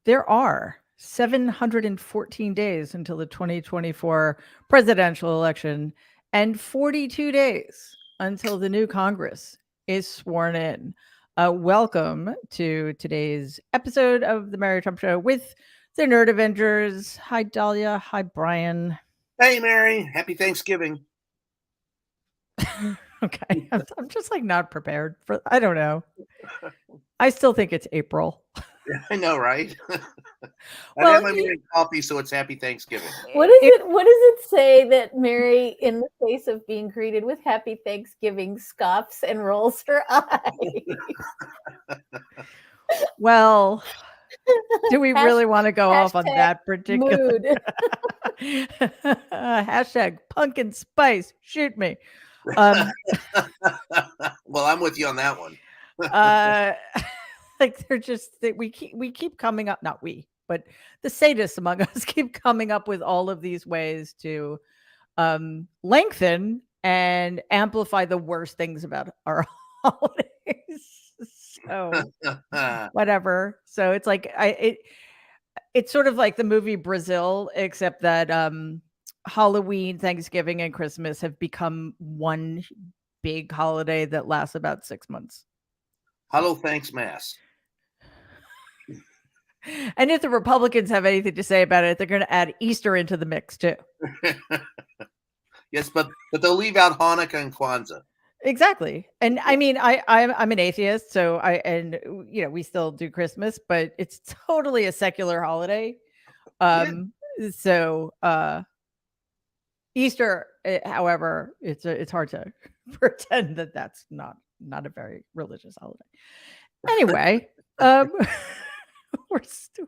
there are 714 days until the 2024 presidential election and 42 days until the new Congress is sworn in. Welcome to today's episode of the Mary Trump Show with the Nerd Avengers. Hi, Dahlia. Hi, Brian. Hey, Mary. Happy Thanksgiving. Okay. I'm just like not prepared for, I don't know. I still think it's April. I know, right? Well, I have my morning coffee, so it's Happy Thanksgiving. What does it say that Mary, in the face of being greeted with Happy Thanksgiving, scoffs and rolls her eyes? Well, do we really want to go off on that particular mood? Hashtag pumpkin spice, shoot me. Well, I'm with you on that one. Like they're just we keep coming up, not we, but the sadists among us keep coming up with all of these ways to lengthen and amplify the worst things about our holidays. So whatever. So it's like it's sort of like the movie Brazil, except that Halloween, Thanksgiving, and Christmas have become one big holiday that lasts about 6 months. Hello, thanks, Mass. And if the Republicans have anything to say about it, they're going to add Easter into the mix too. Yes, but they'll leave out Hanukkah and Kwanzaa. Exactly. And I mean, I'm an atheist, so we still do Christmas, but it's totally a secular holiday. So Easter, however, it's hard to pretend that that's not a very religious holiday. Anyway,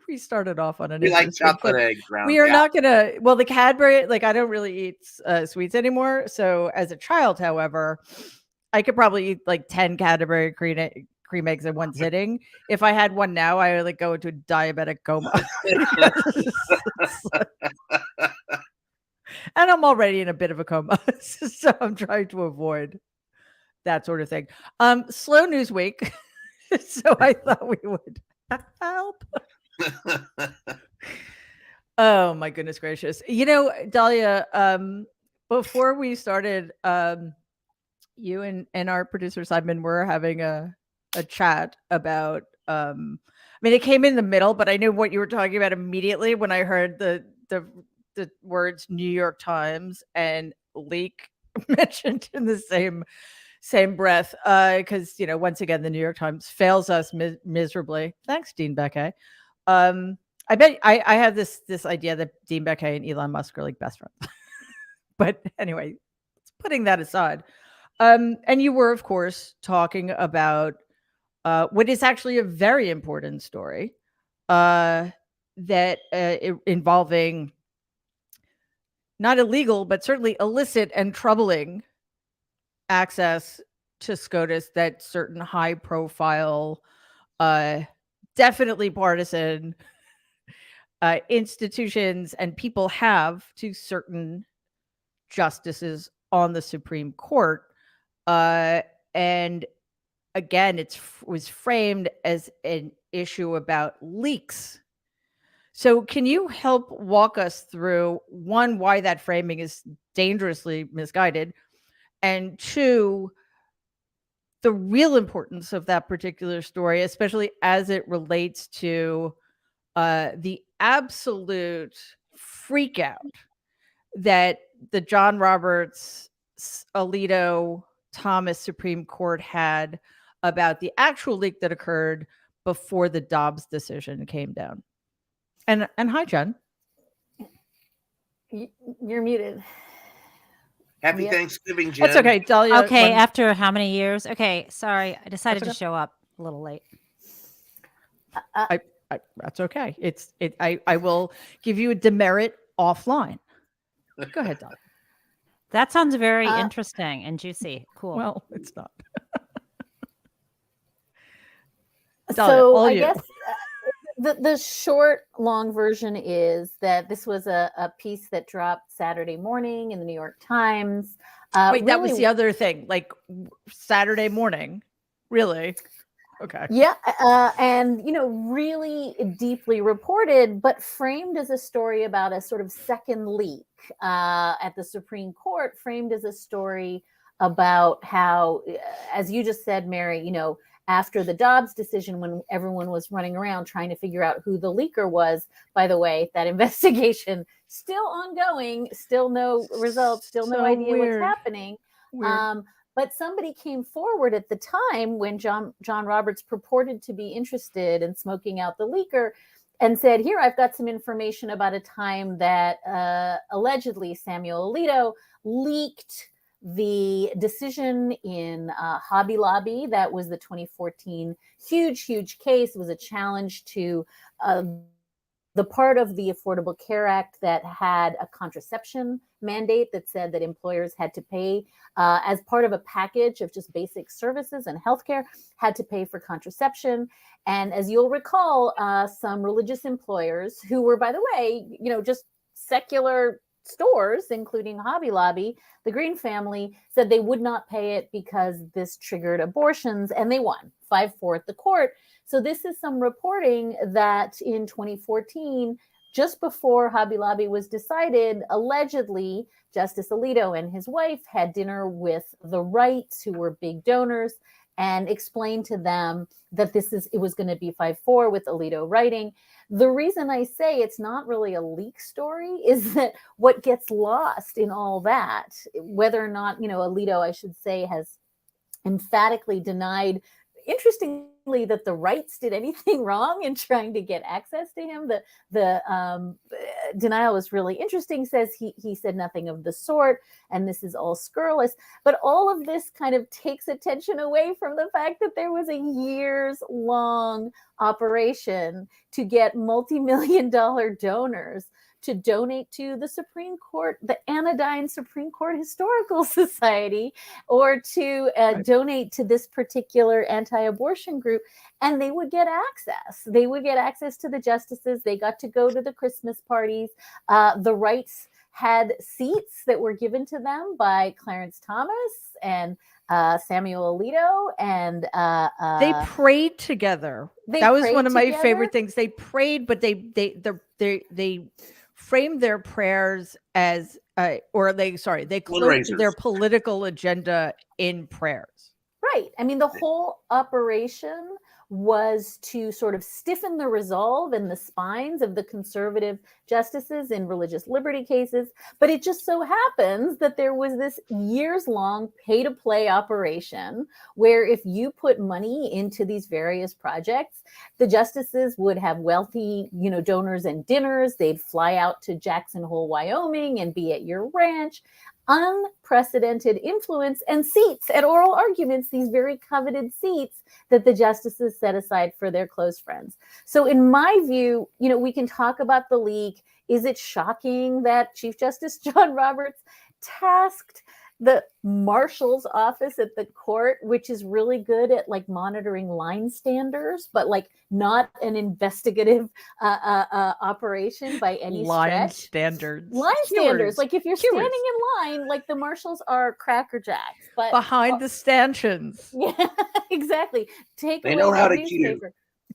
we started off on an. We like chocolate eggs. We are not gonna. Well, the Cadbury, like I don't really eat sweets anymore. So as a child, however, I could probably eat like 10 Cadbury cream eggs in one sitting. If I had one now, I would like go into a diabetic coma. And I'm already in a bit of a coma, so I'm trying to avoid that sort of thing. Slow news week, so I thought we would help. Oh my goodness gracious! You know, Dahlia, before we started, you and our producer Simon were having a chat about. I mean, it came in the middle, but I knew what you were talking about immediately when I heard the words New York Times and leak mentioned in the same breath, because once again the New York Times fails us miserably. Thanks, Dean Baquet. I bet I have this idea that Dean Baquet and Elon Musk are like best friends. But anyway, putting that aside, and you were of course talking about what is actually a very important story involving not illegal, but certainly illicit and troubling access to SCOTUS that certain high profile, definitely partisan institutions and people have to certain justices on the Supreme Court. And again, was framed as an issue about leaks. So can you help walk us through, one, why that framing is dangerously misguided, and two, the real importance of that particular story, especially as it relates to the absolute freak out that the John Roberts, Alito, Thomas Supreme Court had about the actual leak that occurred before the Dobbs decision came down. And hi, Jen. You're muted. Happy Thanksgiving, Jen. That's okay, Dahlia. Okay, after how many years? Okay, sorry, I decided to show up a little late. That's okay. I will give you a demerit offline. Go ahead, Dahlia. That sounds very interesting and juicy. Cool. Well, it's not. Dahlia, so I guess the short, long version is that this was a piece that dropped Saturday morning in the New York Times. Wait, that was the other thing. Like Saturday morning, really? Okay. Yeah, and really deeply reported, but framed as a story about a sort of second leak at the Supreme Court, framed as a story about how, as you just said, Mary, after the Dobbs decision, when everyone was running around trying to figure out who the leaker was, by the way, that investigation still ongoing, still no results, still no idea what's happening. But somebody came forward at the time when John Roberts purported to be interested in smoking out the leaker and said, here, I've got some information about a time that allegedly Samuel Alito leaked the decision in Hobby Lobby. That was the 2014 huge case. It was a challenge to the part of the Affordable Care Act that had a contraception mandate that said that employers had to pay as part of a package of just basic services and healthcare, had to pay for contraception. And as you'll recall, some religious employers who were, by the way, just secular stores, including Hobby Lobby, the Green family said they would not pay it because this triggered abortions, and they won 5-4 at the court. So this is some reporting that in 2014, just before Hobby Lobby was decided, allegedly, Justice Alito and his wife had dinner with the Wrights, who were big donors, and explained to them that it was going to be 5-4 with Alito writing. The reason I say it's not really a leak story is that what gets lost in all that, whether or not, Alito, I should say, has emphatically denied, interestingly, that the Wrights did anything wrong in trying to get access to him. The denial is really interesting, says he said nothing of the sort, and this is all scurrilous. But all of this kind of takes attention away from the fact that there was a years-long operation to get multi-million-dollar donors to donate to the Supreme Court, the Anodyne Supreme Court Historical Society, or to donate to this particular anti-abortion group. And they would get access. They would get access to the justices. They got to go to the Christmas parties. The Wrights had seats that were given to them by Clarence Thomas and Samuel Alito, and they prayed together. That was one of my favorite things. They prayed, but they framed their prayers as they closed their political agenda in prayers. Right. I mean, the whole operation was to sort of stiffen the resolve and the spines of the conservative justices in religious liberty cases. But it just so happens that there was this years-long pay-to-play operation where if you put money into these various projects, the justices would have wealthy, donors and dinners. They'd fly out to Jackson Hole, Wyoming, and be at your ranch. Unprecedented influence and seats at oral arguments, these very coveted seats that the justices set aside for their close friends. So in my view, we can talk about the leak. Is it shocking that Chief Justice John Roberts tasked the marshal's office at the court, which is really good at monitoring line standers, but not an investigative operation by any line stretch. Standards. Line standards. If you're standing in line, the marshals are Cracker Jacks, but behind the stanchions. Yeah, exactly. They know how to queue.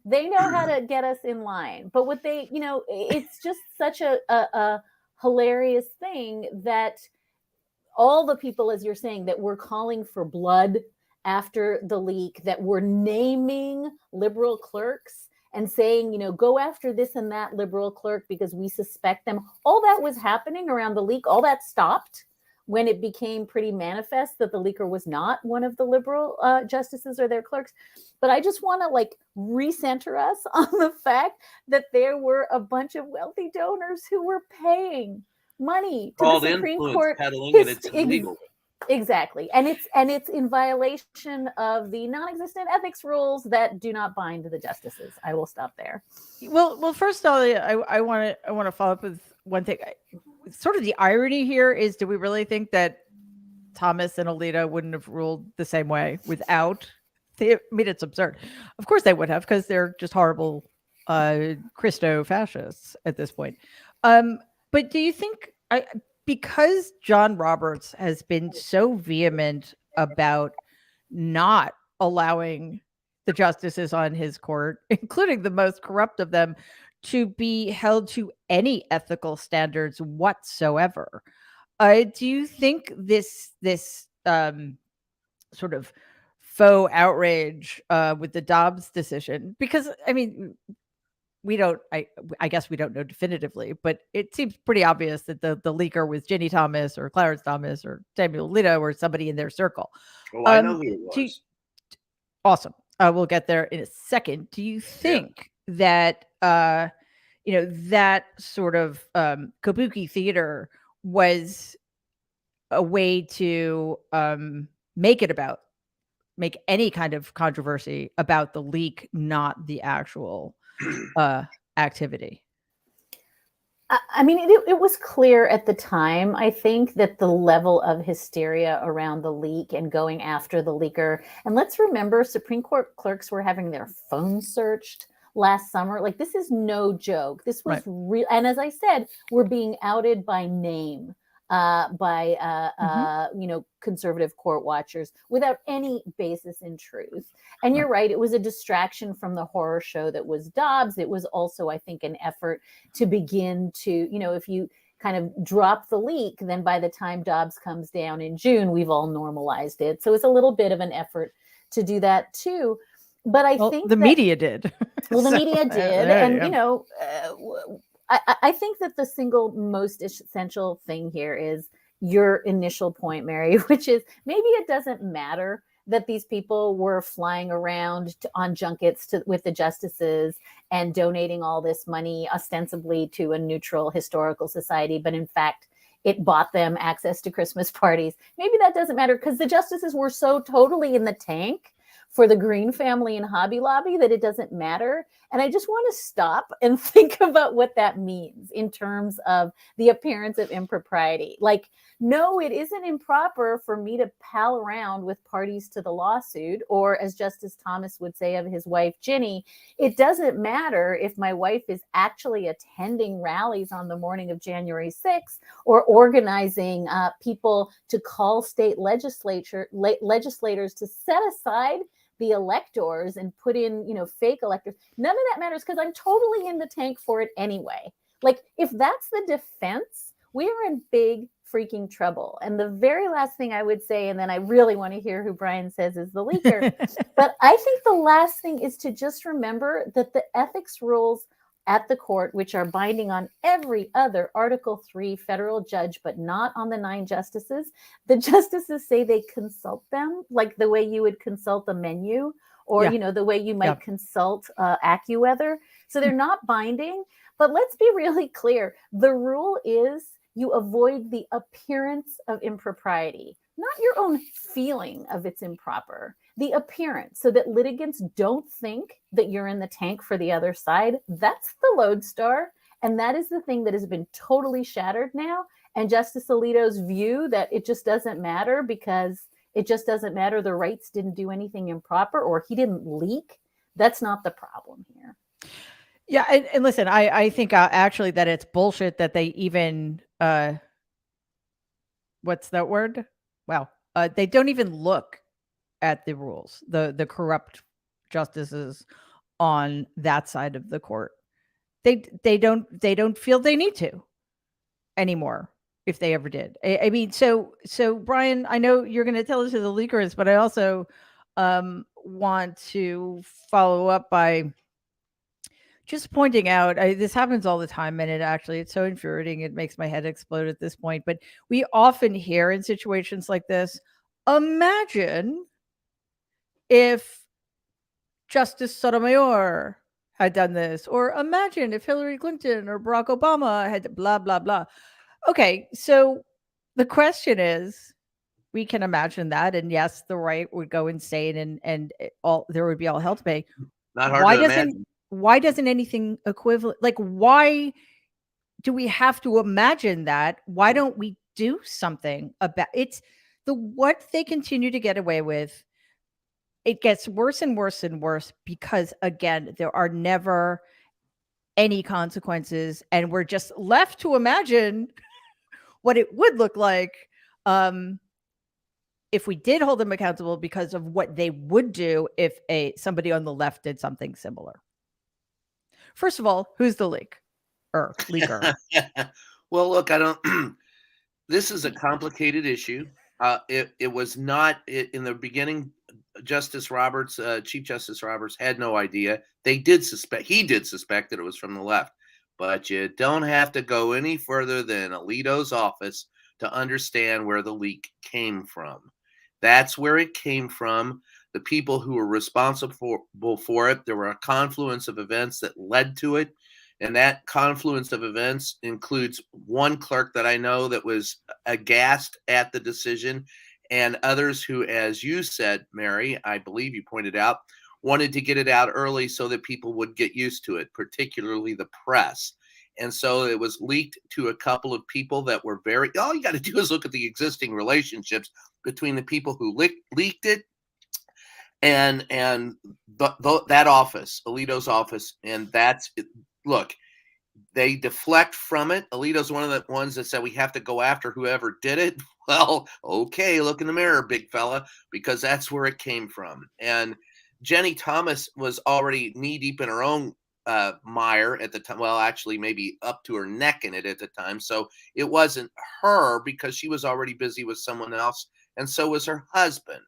They know how to get us in line. But what they, it's just such a hilarious thing that all the people, as you're saying, that were calling for blood after the leak, that were naming liberal clerks and saying, go after this and that liberal clerk because we suspect them. All that was happening around the leak. All that stopped when it became pretty manifest that the leaker was not one of the liberal justices or their clerks. But I just want to recenter us on the fact that there were a bunch of wealthy donors who were paying money to the Supreme Court. Peddling, and it's illegal. Exactly. And it's in violation of the non-existent ethics rules that do not bind the justices. I will stop there. Well, first, Dahlia, I want to follow up with one thing. Sort of the irony here is, do we really think that Thomas and Alito wouldn't have ruled the same way without it's absurd. Of course they would have, because they're just horrible Christo-fascists at this point. But do you think, because John Roberts has been so vehement about not allowing the justices on his court, including the most corrupt of them, to be held to any ethical standards whatsoever. Do you think this sort of faux outrage with the Dobbs decision? Because I mean, we don't. I guess we don't know definitively, but it seems pretty obvious that the leaker was Ginny Thomas or Clarence Thomas or Samuel Alito or somebody in their circle. Oh, I know who it was. Awesome. We'll get there in a second. Do you think that that sort of kabuki theater was a way to make any kind of controversy about the leak, not the actual activity? I mean, it was clear at the time, I think, that the level of hysteria around the leak and going after the leaker. And let's remember, Supreme Court clerks were having their phones searched last summer. Like, this is no joke. This was real. And as I said, we're being outed by name by conservative court watchers without any basis in truth. And you're right, it was a distraction from the horror show that was Dobbs. It was also, I think, an effort to begin to, if you kind of drop the leak, then by the time Dobbs comes down in June, we've all normalized it. So it's a little bit of an effort to do that too. But I think the media did. Well, the media did. And, I think that the single most essential thing here is your initial point, Mary, which is maybe it doesn't matter that these people were flying around on junkets with the justices and donating all this money ostensibly to a neutral historical society, but in fact, it bought them access to Christmas parties. Maybe that doesn't matter because the justices were so totally in the tank for the Green family and Hobby Lobby that it doesn't matter. And I just want to stop and think about what that means in terms of the appearance of impropriety. Like, no, it isn't improper for me to pal around with parties to the lawsuit, or as Justice Thomas would say of his wife, Ginny, it doesn't matter if my wife is actually attending rallies on the morning of January 6th or organizing people to call state legislators to set aside the electors and put in, fake electors. None of that matters because I'm totally in the tank for it anyway. Like, if that's the defense, we're in big freaking trouble. And the very last thing I would say, and then I really want to hear who Brian says is the leaker, but I think the last thing is to just remember that the ethics rules at the court, which are binding on every other Article 3 federal judge, but not on the 9 justices. The justices say they consult them like the way you would consult a menu or, the way you might consult AccuWeather. So they're not binding, but let's be really clear. The rule is you avoid the appearance of impropriety, not your own feeling of it's improper. The appearance, so that litigants don't think that you're in the tank for the other side. That's the lodestar. And that is the thing that has been totally shattered now. And Justice Alito's view that it just doesn't matter because it just doesn't matter, the rights didn't do anything improper or he didn't leak. That's not the problem here. Yeah. And listen, I think actually that it's bullshit that they even, what's that word? Wow. They don't even look at the rules, the corrupt justices on that side of the court. They don't feel they need to anymore if they ever did. I mean, so Brian, I know you're going to tell us who the leaker is, but I also want to follow up by just pointing out, this happens all the time, and it's so infuriating. It makes my head explode at this point. But we often hear in situations like this, imagine if Justice Sotomayor had done this, or imagine if Hillary Clinton or Barack Obama had blah, blah, blah. Okay, so the question is, we can imagine that, and yes, the right would go insane, and there would be all hell to pay. Not hard to imagine. Why doesn't anything equivalent? Like, why do we have to imagine that? Why don't we do something about it's what they continue to get away with? It gets worse and worse and worse because, again, there are never any consequences, and we're just left to imagine what it would look like if we did hold them accountable because of what they would do if somebody on the left did something similar. First of all, who's the leaker? Well, look, I don't. This is a complicated issue. It was not in the beginning. Justice Roberts, Chief Justice Roberts, had no idea. He did suspect that it was from the left, but you don't have to go any further than Alito's office to understand where the leak came from. That's where it came from. The people who were responsible for it, there were a confluence of events that led to it. And that confluence of events includes one clerk that I know that was aghast at the decision, and others who, as you said, Mary, I believe you pointed out, wanted to get it out early so that people would get used to it, particularly the press. And so it was leaked to a couple of people that were all you got to do is look at the existing relationships between the people who leaked it and that office, Alito's office. And that's it. Look, they deflect from it. Alito's one of the ones that said we have to go after whoever did it. Well, okay, look in the mirror, big fella, because that's where it came from. And Jenny Thomas was already knee deep in her own mire at the time. Well, actually, maybe up to her neck in it at the time. So it wasn't her because she was already busy with someone else, and so was her husband.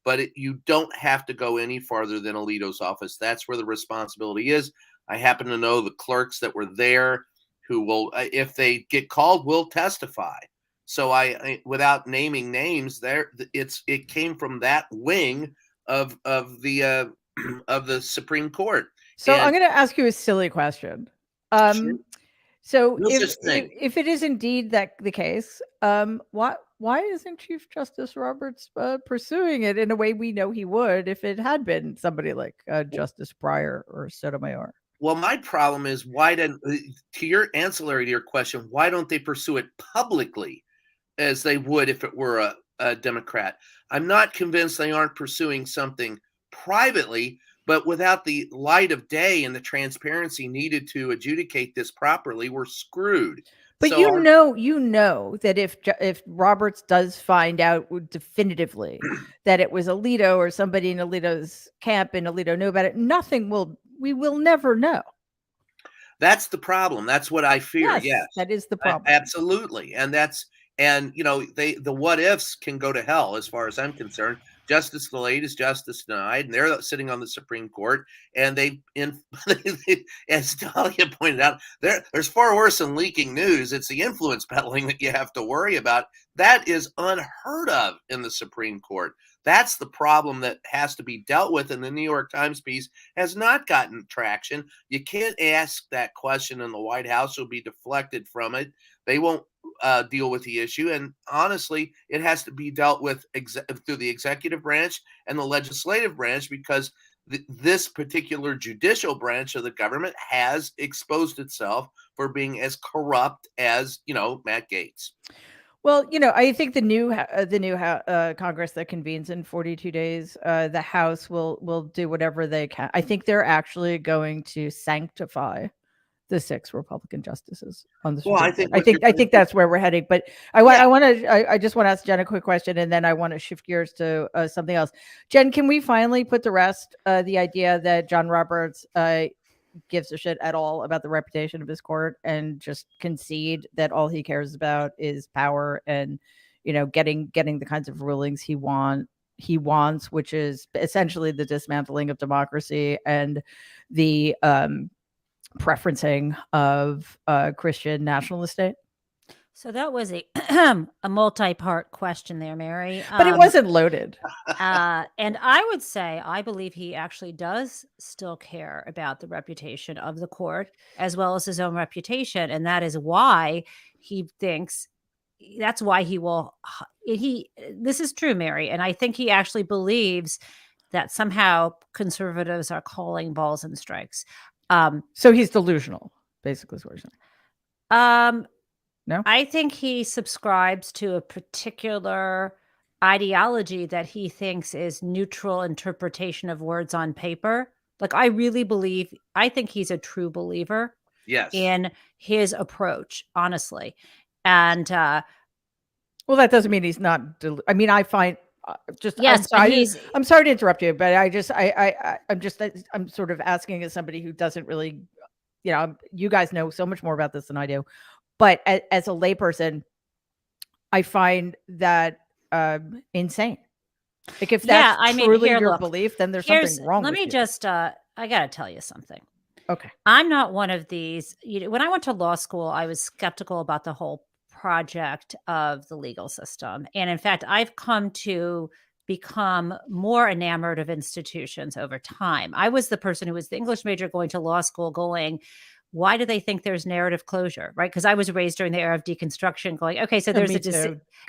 But you don't have to go any farther than Alito's office. That's where the responsibility is. I happen to know the clerks that were there who will, if they get called, will testify. So I without naming names, it came from that wing of the Supreme Court. So I'm going to ask you a silly question. Sure. So No such thing. if it is indeed the case, why isn't Chief Justice Roberts pursuing it in a way we know he would if it had been somebody like Justice Breyer or Sotomayor? Well, my problem is to your ancillary to your question, why don't they pursue it publicly as they would if it were a Democrat? I'm not convinced they aren't pursuing something privately, but without the light of day and the transparency needed to adjudicate this properly, we're screwed. But So you know that if Roberts does find out definitively that it was Alito or somebody in Alito's camp and Alito knew about it, we will never know. That's the problem. That's what I fear. Yes. That is the problem. Absolutely. And the what ifs can go to hell as far as I'm concerned. Justice delayed is justice denied, and they're sitting on the Supreme Court. And as Dahlia pointed out, there's far worse than leaking news. It's the influence peddling that you have to worry about. That is unheard of in the Supreme Court. That's the problem that has to be dealt with, and the New York Times piece has not gotten traction. You can't ask that question in the White House. It'll be deflected from it. They won't deal with the issue. And honestly, it has to be dealt with through the executive branch and the legislative branch, because this particular judicial branch of the government has exposed itself for being as corrupt as, Matt Gaetz. Well, I think the new Congress that convenes in 42 days, the House will do whatever they can. I think they're actually going to sanctify the 6 Republican justices on the Supreme Court. I think that's where we're heading. But I just want to ask Jen a quick question, and then I want to shift gears to something else. Jen, can we finally put to rest the idea that John Roberts gives a shit at all about the reputation of his court and just concede that all he cares about is power and, getting the kinds of rulings he wants, which is essentially the dismantling of democracy and the preferencing of Christian nationalist state? So that was a multi-part question there, Mary. But it wasn't loaded. And I would say I believe he actually does still care about the reputation of the court as well as his own reputation. And that is why he thinks this is true, Mary. And I think he actually believes that somehow conservatives are calling balls and strikes. So he's delusional, basically, is what you're saying. No, I think he subscribes to a particular ideology that he thinks is neutral interpretation of words on paper. Like, I think he's a true believer in his approach, honestly. And well, that doesn't mean he's not. I just Yes, but I'm sorry to interrupt you, but I'm sort of asking as somebody who doesn't really, you guys know so much more about this than I do, but as a layperson, I find that insane. Like if that's truly your belief, then there's something wrong with you. Let me just, I got to tell you something. Okay. I'm not one of these, when I went to law school, I was skeptical about the whole project of the legal system. And in fact, I've come to become more enamored of institutions over time. I was the person who was the English major going to law school going, why do they think there's narrative closure, right? Because I was raised during the era of deconstruction going, okay, so there's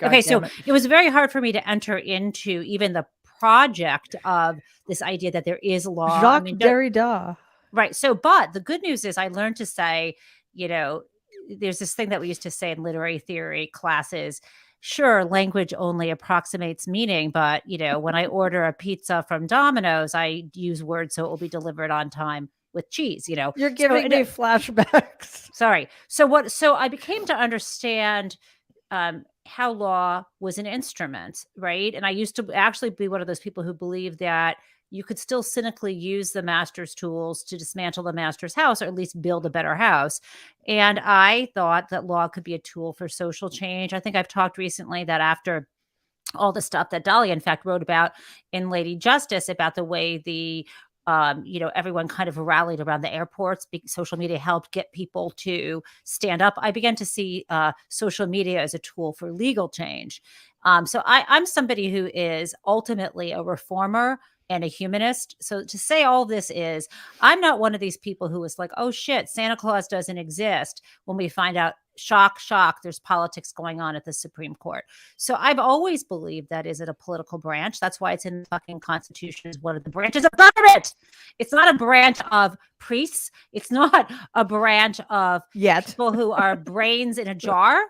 okay, so it was very hard for me to enter into even the project of this idea that there is law. Jacques Derrida. Right. So, but the good news is I learned to say, there's this thing that we used to say in literary theory classes. Sure, language only approximates meaning, but, when I order a pizza from Domino's, I use words so it will be delivered on time with cheese, You're giving me flashbacks. Sorry. So I became to understand how law was an instrument, right? And I used to actually be one of those people who believed that you could still cynically use the master's tools to dismantle the master's house, or at least build a better house. And I thought that law could be a tool for social change. I think I've talked recently that after all the stuff that Dahlia, in fact, wrote about in Lady Justice, about the way everyone kind of rallied around the airports. Social media helped get people to stand up. I began to see social media as a tool for legal change. So I'm somebody who is ultimately a reformer and a humanist. So to say all this is, I'm not one of these people who is like, oh shit, Santa Claus doesn't exist, when we find out, shock, there's politics going on at the Supreme Court. So I've always believed that is it a political branch. That's why it's in the fucking Constitution as one of the branches of government. It's not a branch of priests. It's not a branch of people who are brains in a jar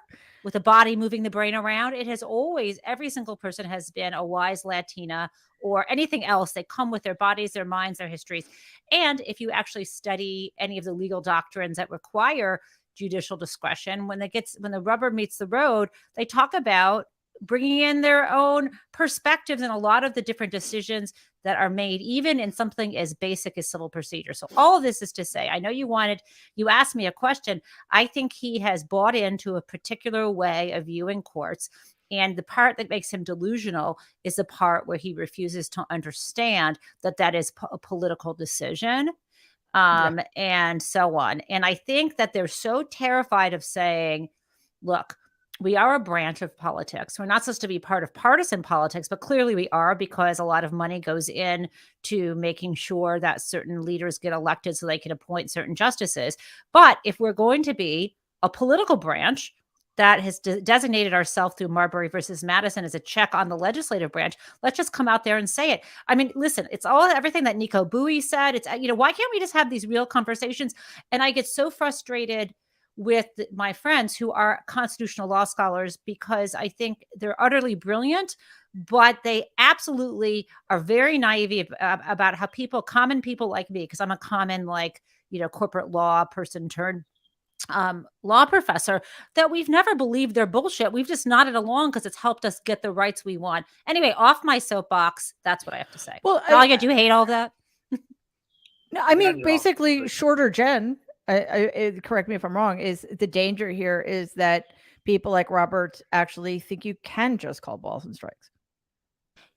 with a body moving the brain around. It has always, every single person has been a wise Latina or anything else. They come with their bodies, their minds, their histories. And if you actually study any of the legal doctrines that require judicial discretion, when the rubber meets the road, they talk about bringing in their own perspectives in a lot of the different decisions that are made, even in something as basic as civil procedure. So all of this is to say, I know you asked me a question. I think he has bought into a particular way of viewing courts. And the part that makes him delusional is the part where he refuses to understand that is a political decision. And so on. And I think that they're so terrified of saying, look, we are a branch of politics. We're not supposed to be part of partisan politics, but clearly we are, because a lot of money goes in to making sure that certain leaders get elected so they can appoint certain justices. But if we're going to be a political branch that has designated ourselves through Marbury versus Madison as a check on the legislative branch, let's just come out there and say it. I mean, listen, it's everything that Nico Bowie said. It's, why can't we just have these real conversations? And I get so frustrated with my friends who are constitutional law scholars, because I think they're utterly brilliant, but they absolutely are very naive about how common people like me, because I'm a common, corporate law person turned law professor, that we've never believed their bullshit. We've just nodded along because it's helped us get the rights we want. Anyway, off my soapbox. That's what I have to say. Well, Dahlia, do you hate all of that? No, I mean, basically, shorter Jen, correct me if I'm wrong, is the danger here is that people like Robert actually think you can just call balls and strikes.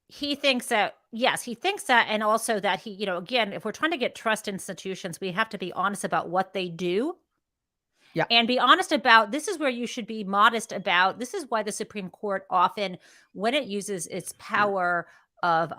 He thinks that, yes, he thinks that. And also that he, again, if we're trying to get trust institutions, we have to be honest about what they do. Yeah. And be honest about, this is where you should be modest about. This is why the Supreme Court often, when it uses its power of,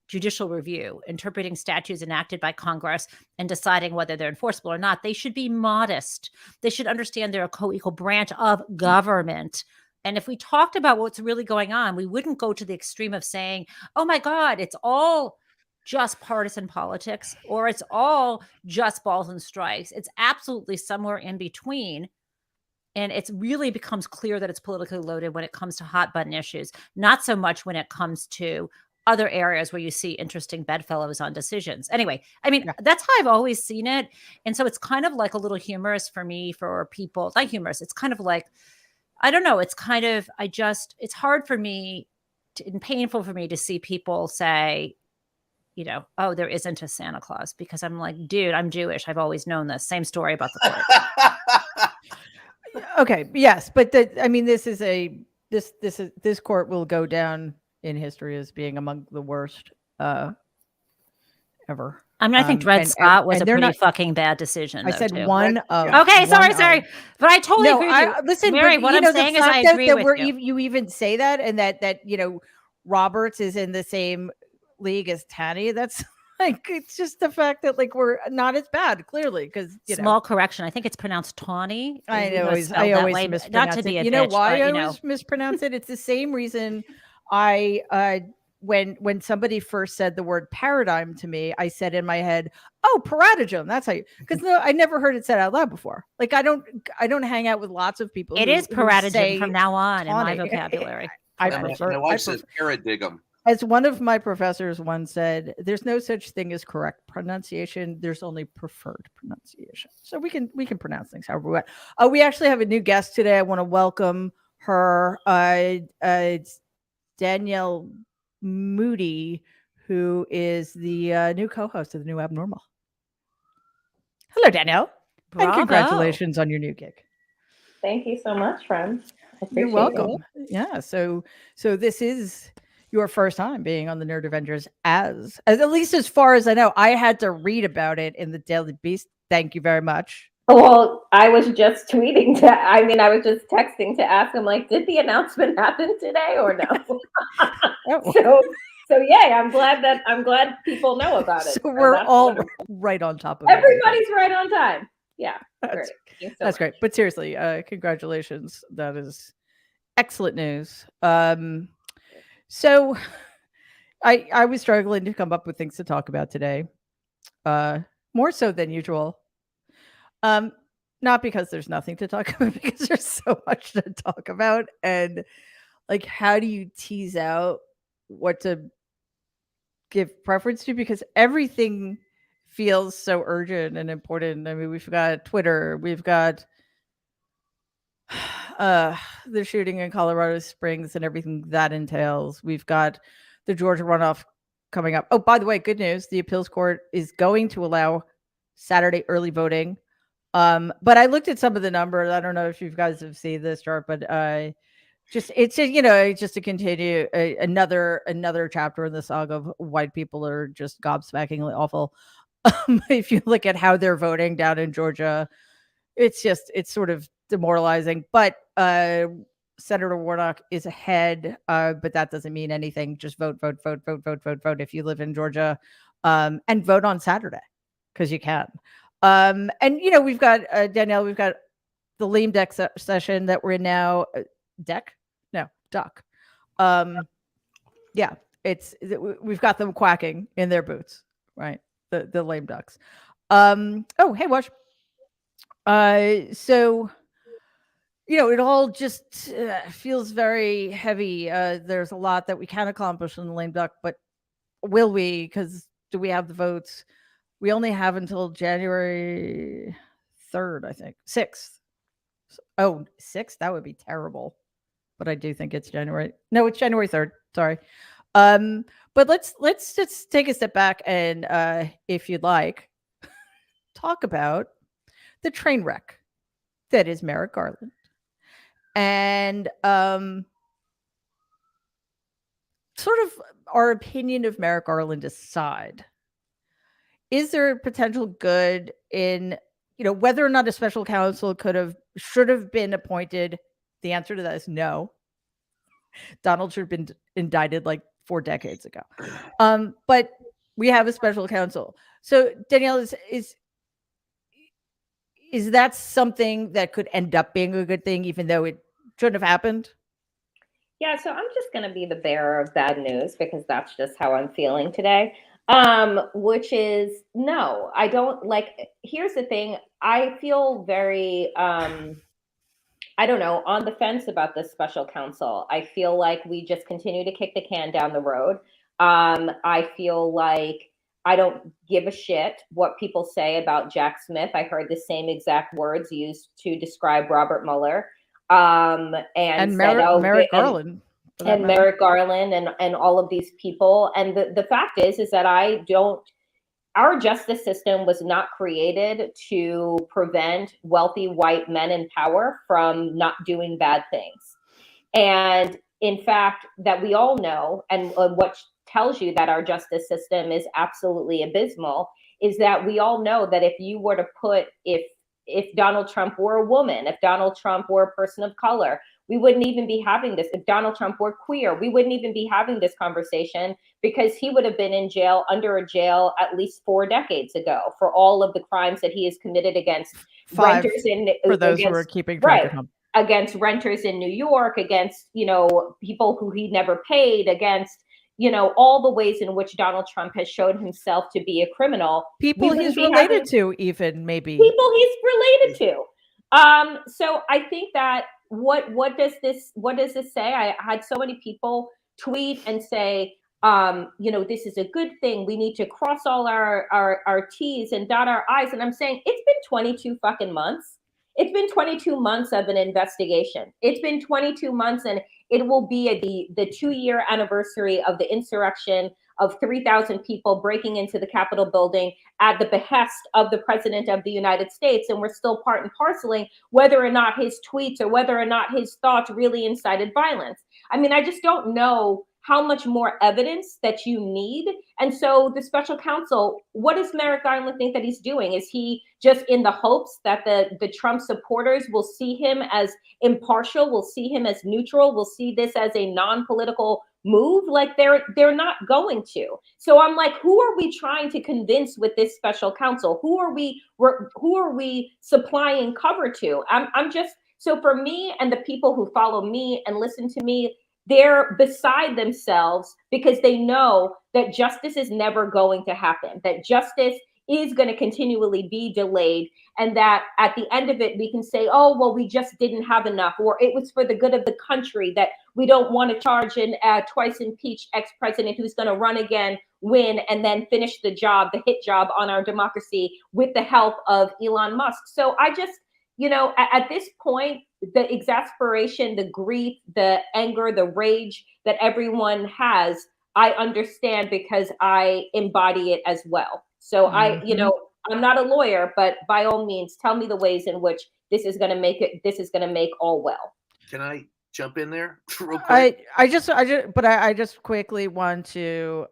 judicial review, interpreting statutes enacted by Congress and deciding whether they're enforceable or not, they should be modest. They should understand they're a co-equal branch of government. And if we talked about what's really going on, we wouldn't go to the extreme of saying, oh my God, it's all just partisan politics, or it's all just balls and strikes. It's absolutely somewhere in between. And it really becomes clear that it's politically loaded when it comes to hot button issues, not so much when it comes to other areas where you see interesting bedfellows on decisions. Anyway, I mean, that's how I've always seen it. And so it's kind of like a little humorous for me, for people, not humorous. It's kind of like, I don't know. It's kind of, it's hard for me and painful for me to see people say, you know, oh, there isn't a Santa Claus, because I'm like, dude, I'm Jewish. I've always known this. Same story about the court. Okay. Yes. But I mean, this court will go down in history as being among the worst ever. I mean, I think Dred Scott was a pretty fucking bad decision. I though, said too. one of. Okay, one sorry, of. but I totally agree with you. Listen, Mary, but, what you I'm know, saying the is fact I agree with you. You even say that, and that you know, Roberts is in the same league as Tanny. That's like, it's just the fact that like we're not as bad, clearly, because small correction. I think it's pronounced Tawny. I always mispronounce not to be it. A you know bitch, why but, I always mispronounce it? It's the same reason I when somebody first said the word paradigm to me, I said in my head, oh, paradigm. That's how you, because I never heard it said out loud before. Like I don't hang out with lots of people. It is paradigm from now on in my vocabulary. I prefer. My wife says paradigm. As one of my professors once said, there's no such thing as correct pronunciation. There's only preferred pronunciation. So we can pronounce things however we want. We actually have a new guest today. I want to welcome her, Danielle Moodie, who is the new co-host of The New Abnormal. Hello, Danielle. Bravo. And congratulations on your new gig. Thank you so much, friends. You're welcome. Yeah. So this is your first time being on the Nerd Avengers, as at least as far as I know. I had to read about it in the Daily Beast. Thank you very much. Well, I was just tweeting I was just texting to ask him, like, did the announcement happen today or no? So yay, I'm glad people know about it. So we're all right on top of it. Everybody's right on time. Yeah. That's great. But seriously, congratulations. That is excellent news. So I was struggling to come up with things to talk about today. More so than usual. Not because there's nothing to talk about, because there's so much to talk about. And like, how do you tease out what to give preference to? Because everything feels so urgent and important. I mean, we've got Twitter, we've got the shooting in Colorado Springs and everything that entails. We've got the Georgia runoff coming up. Oh, by the way, good news. The appeals court is going to allow Saturday early voting. But I looked at some of the numbers. I don't know if you guys have seen this chart, but it's just to continue another chapter in the saga of white people are just gobsmackingly awful. If you look at how they're voting down in Georgia, it's sort of demoralizing. But Senator Warnock is ahead, but that doesn't mean anything. Just vote if you live in Georgia, and vote on Saturday because you can. And we've got Danielle, we've got the lame duck session that we're in now. Duck. Yeah, we've got them quacking in their boots, right? The lame ducks. Oh, hey, Wash. So it all just feels very heavy. There's a lot that we can accomplish in the lame duck, but will we? Because do we have the votes? We only have until January 3rd, I think. 6th. Oh, 6th? That would be terrible. But I do think it's January. No, it's January 3rd. Sorry. But let's just take a step back and, if you'd like, talk about the train wreck that is Merrick Garland. And sort of our opinion of Merrick Garland aside. Is there potential good in, whether or not a special counsel should have been appointed? The answer to that is no. Donald should have been indicted like 4 decades ago. But we have a special counsel. So Danielle, is that something that could end up being a good thing, even though it shouldn't have happened? Yeah, so I'm just going to be the bearer of bad news because that's just how I'm feeling today. Which is no, I don't like. Here's the thing. I feel very, I don't know, on the fence about this special counsel. I feel like we just continue to kick the can down the road. I feel like I don't give a shit what people say about Jack Smith. I heard the same exact words used to describe Robert Mueller. And Merrick Garland. for that and matter. Merrick Garland and all of these people. And the fact is that our justice system was not created to prevent wealthy white men in power from not doing bad things. And in fact, that we all know, and what tells you that our justice system is absolutely abysmal, is that we all know that if you were to put, if Donald Trump were a woman, if Donald Trump were a person of color, we wouldn't even be having this. If Donald Trump were queer, we wouldn't even be having this conversation, because he would have been in jail, under a jail at least 4 decades ago for all of the crimes that he has committed against 5 renters for those who are keeping track at home. Against renters in New York, against, people who he never paid, against, all the ways in which Donald Trump has shown himself to be a criminal. People he's related to, even maybe. People he's related to. So I think that what does this say? I had so many people tweet and say, this is a good thing. We need to cross all our T's and dot our I's. And I'm saying, it's been 22 fucking months. It's been 22 months of an investigation. It's been 22 months, and it will be the 2-year anniversary of the insurrection of 3,000 people breaking into the Capitol building at the behest of the President of the United States. And we're still part and parceling whether or not his tweets or whether or not his thoughts really incited violence. I mean, I just don't know how much more evidence that you need. And so the special counsel, what does Merrick Garland think that he's doing? Is he just in the hopes that the Trump supporters will see him as impartial, will see him as neutral, will see this as a non-political move? Like, they're not going to. So I'm like, who are we trying to convince with this special counsel? Who are we supplying cover to? I'm just, so for me and the people who follow me and listen to me, they're beside themselves, because they know that justice is never going to happen, that justice is going to continually be delayed, and that at the end of it, we can say, oh, well, we just didn't have enough, or it was for the good of the country, that we don't want to charge an twice impeached ex-president who's going to run again, win, and then finish the job, the hit job on our democracy with the help of Elon Musk. So I just, at this point, the exasperation, the grief, the anger, the rage that everyone has, I understand, because I embody it as well. So I'm not a lawyer, but by all means, tell me the ways in which this is going to make all well. Can I jump in there real quick? I just quickly want to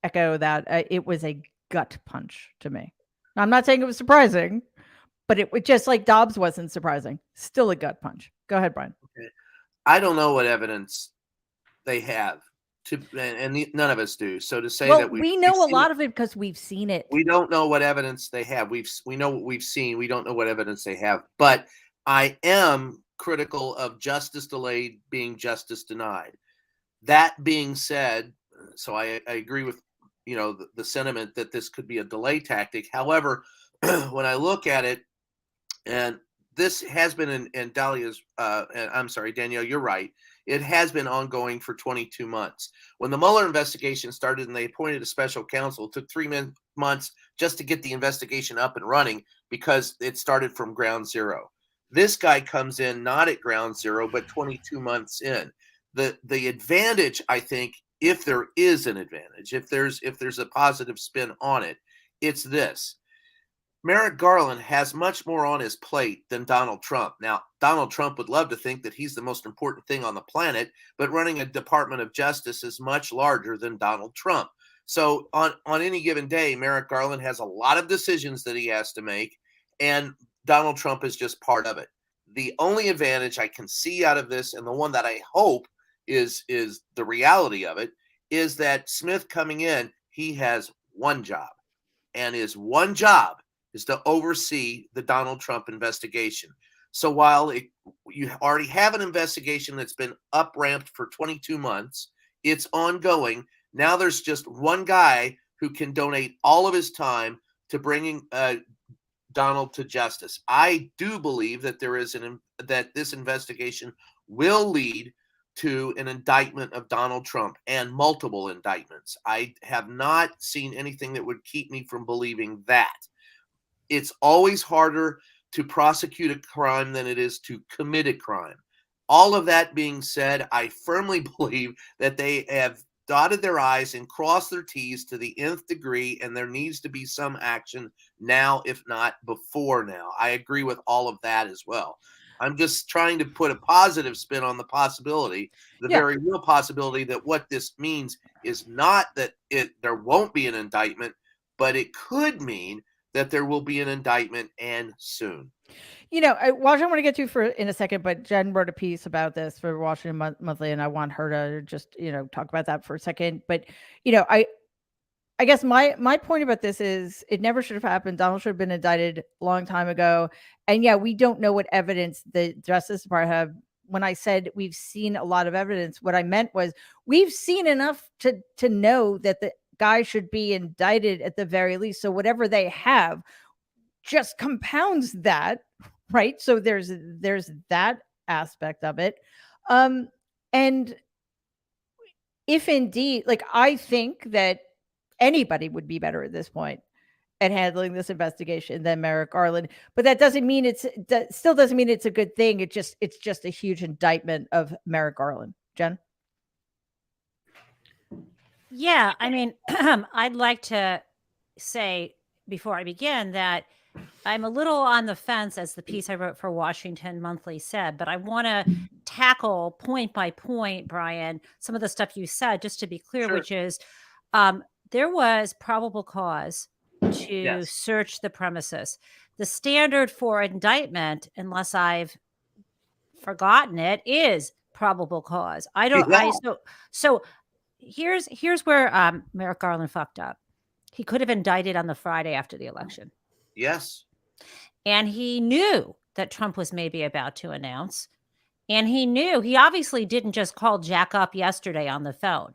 echo that it was a gut punch to me. Now, I'm not saying it was surprising, but it was just like Dobbs wasn't surprising. Still a gut punch. Go ahead, Brian. Okay. I don't know what evidence they have, and none of us do. So to say that we know a lot of it because we've seen it. We don't know what evidence they have. We know what we've seen. We don't know what evidence they have. But I am critical of justice delayed being justice denied. That being said, so I agree with the sentiment that this could be a delay tactic. However, when I look at it, and this has been in Dahlia's, and I'm sorry, Danielle, you're right. It has been ongoing for 22 months. When the Mueller investigation started and they appointed a special counsel, it took 3 months just to get the investigation up and running, because it started from ground zero. This guy comes in not at ground zero, but 22 months in. The advantage, I think, if there is an advantage, if there's a positive spin on it, it's this. Merrick Garland has much more on his plate than Donald Trump. Now, Donald Trump would love to think that he's the most important thing on the planet, but running a Department of Justice is much larger than Donald Trump. So on any given day, Merrick Garland has a lot of decisions that he has to make, and Donald Trump is just part of it. The only advantage I can see out of this, and the one that I hope is the reality of it, is that Smith coming in, he has one job, and his one job is to oversee the Donald Trump investigation. So while you already have an investigation that's been up-ramped for 22 months, it's ongoing. Now there's just one guy who can donate all of his time to bringing Donald to justice. I do believe that that this investigation will lead to an indictment of Donald Trump, and multiple indictments. I have not seen anything that would keep me from believing that. It's always harder to prosecute a crime than it is to commit a crime. All of that being said, I firmly believe that they have dotted their I's and crossed their T's to the nth degree, and there needs to be some action now, if not before now. I agree with all of that as well. I'm just trying to put a positive spin on the possibility, the very real possibility that what this means is not that there won't be an indictment, but it could mean that there will be an indictment, and soon. Washington, I want to get to in a second, but Jen wrote a piece about this for Washington Monthly, and I want her to just, talk about that for a second. But, I guess my point about this is it never should have happened. Donald should have been indicted a long time ago. And yeah, we don't know what evidence the Justice Department have. When I said we've seen a lot of evidence, what I meant was we've seen enough to know that the guy should be indicted at the very least. So whatever they have just compounds that, right? So there's that aspect of it. And if indeed, I think that anybody would be better at this point at handling this investigation than Merrick Garland, but that doesn't mean still doesn't mean it's a good thing. It's just a huge indictment of Merrick Garland. Jen? Yeah, I mean, I'd like to say before I begin that I'm a little on the fence, as the piece I wrote for Washington Monthly said, but I want to tackle point by point, Brian, some of the stuff you said, just to be clear, Sure. which is there was probable cause to search the premises. The standard for indictment, unless I've forgotten it, is probable cause. I don't. So here's where Merrick Garland fucked up. He could have indicted on the Friday after the election. Yes. And he knew that Trump was maybe about to announce. And he obviously didn't just call Jack up yesterday on the phone.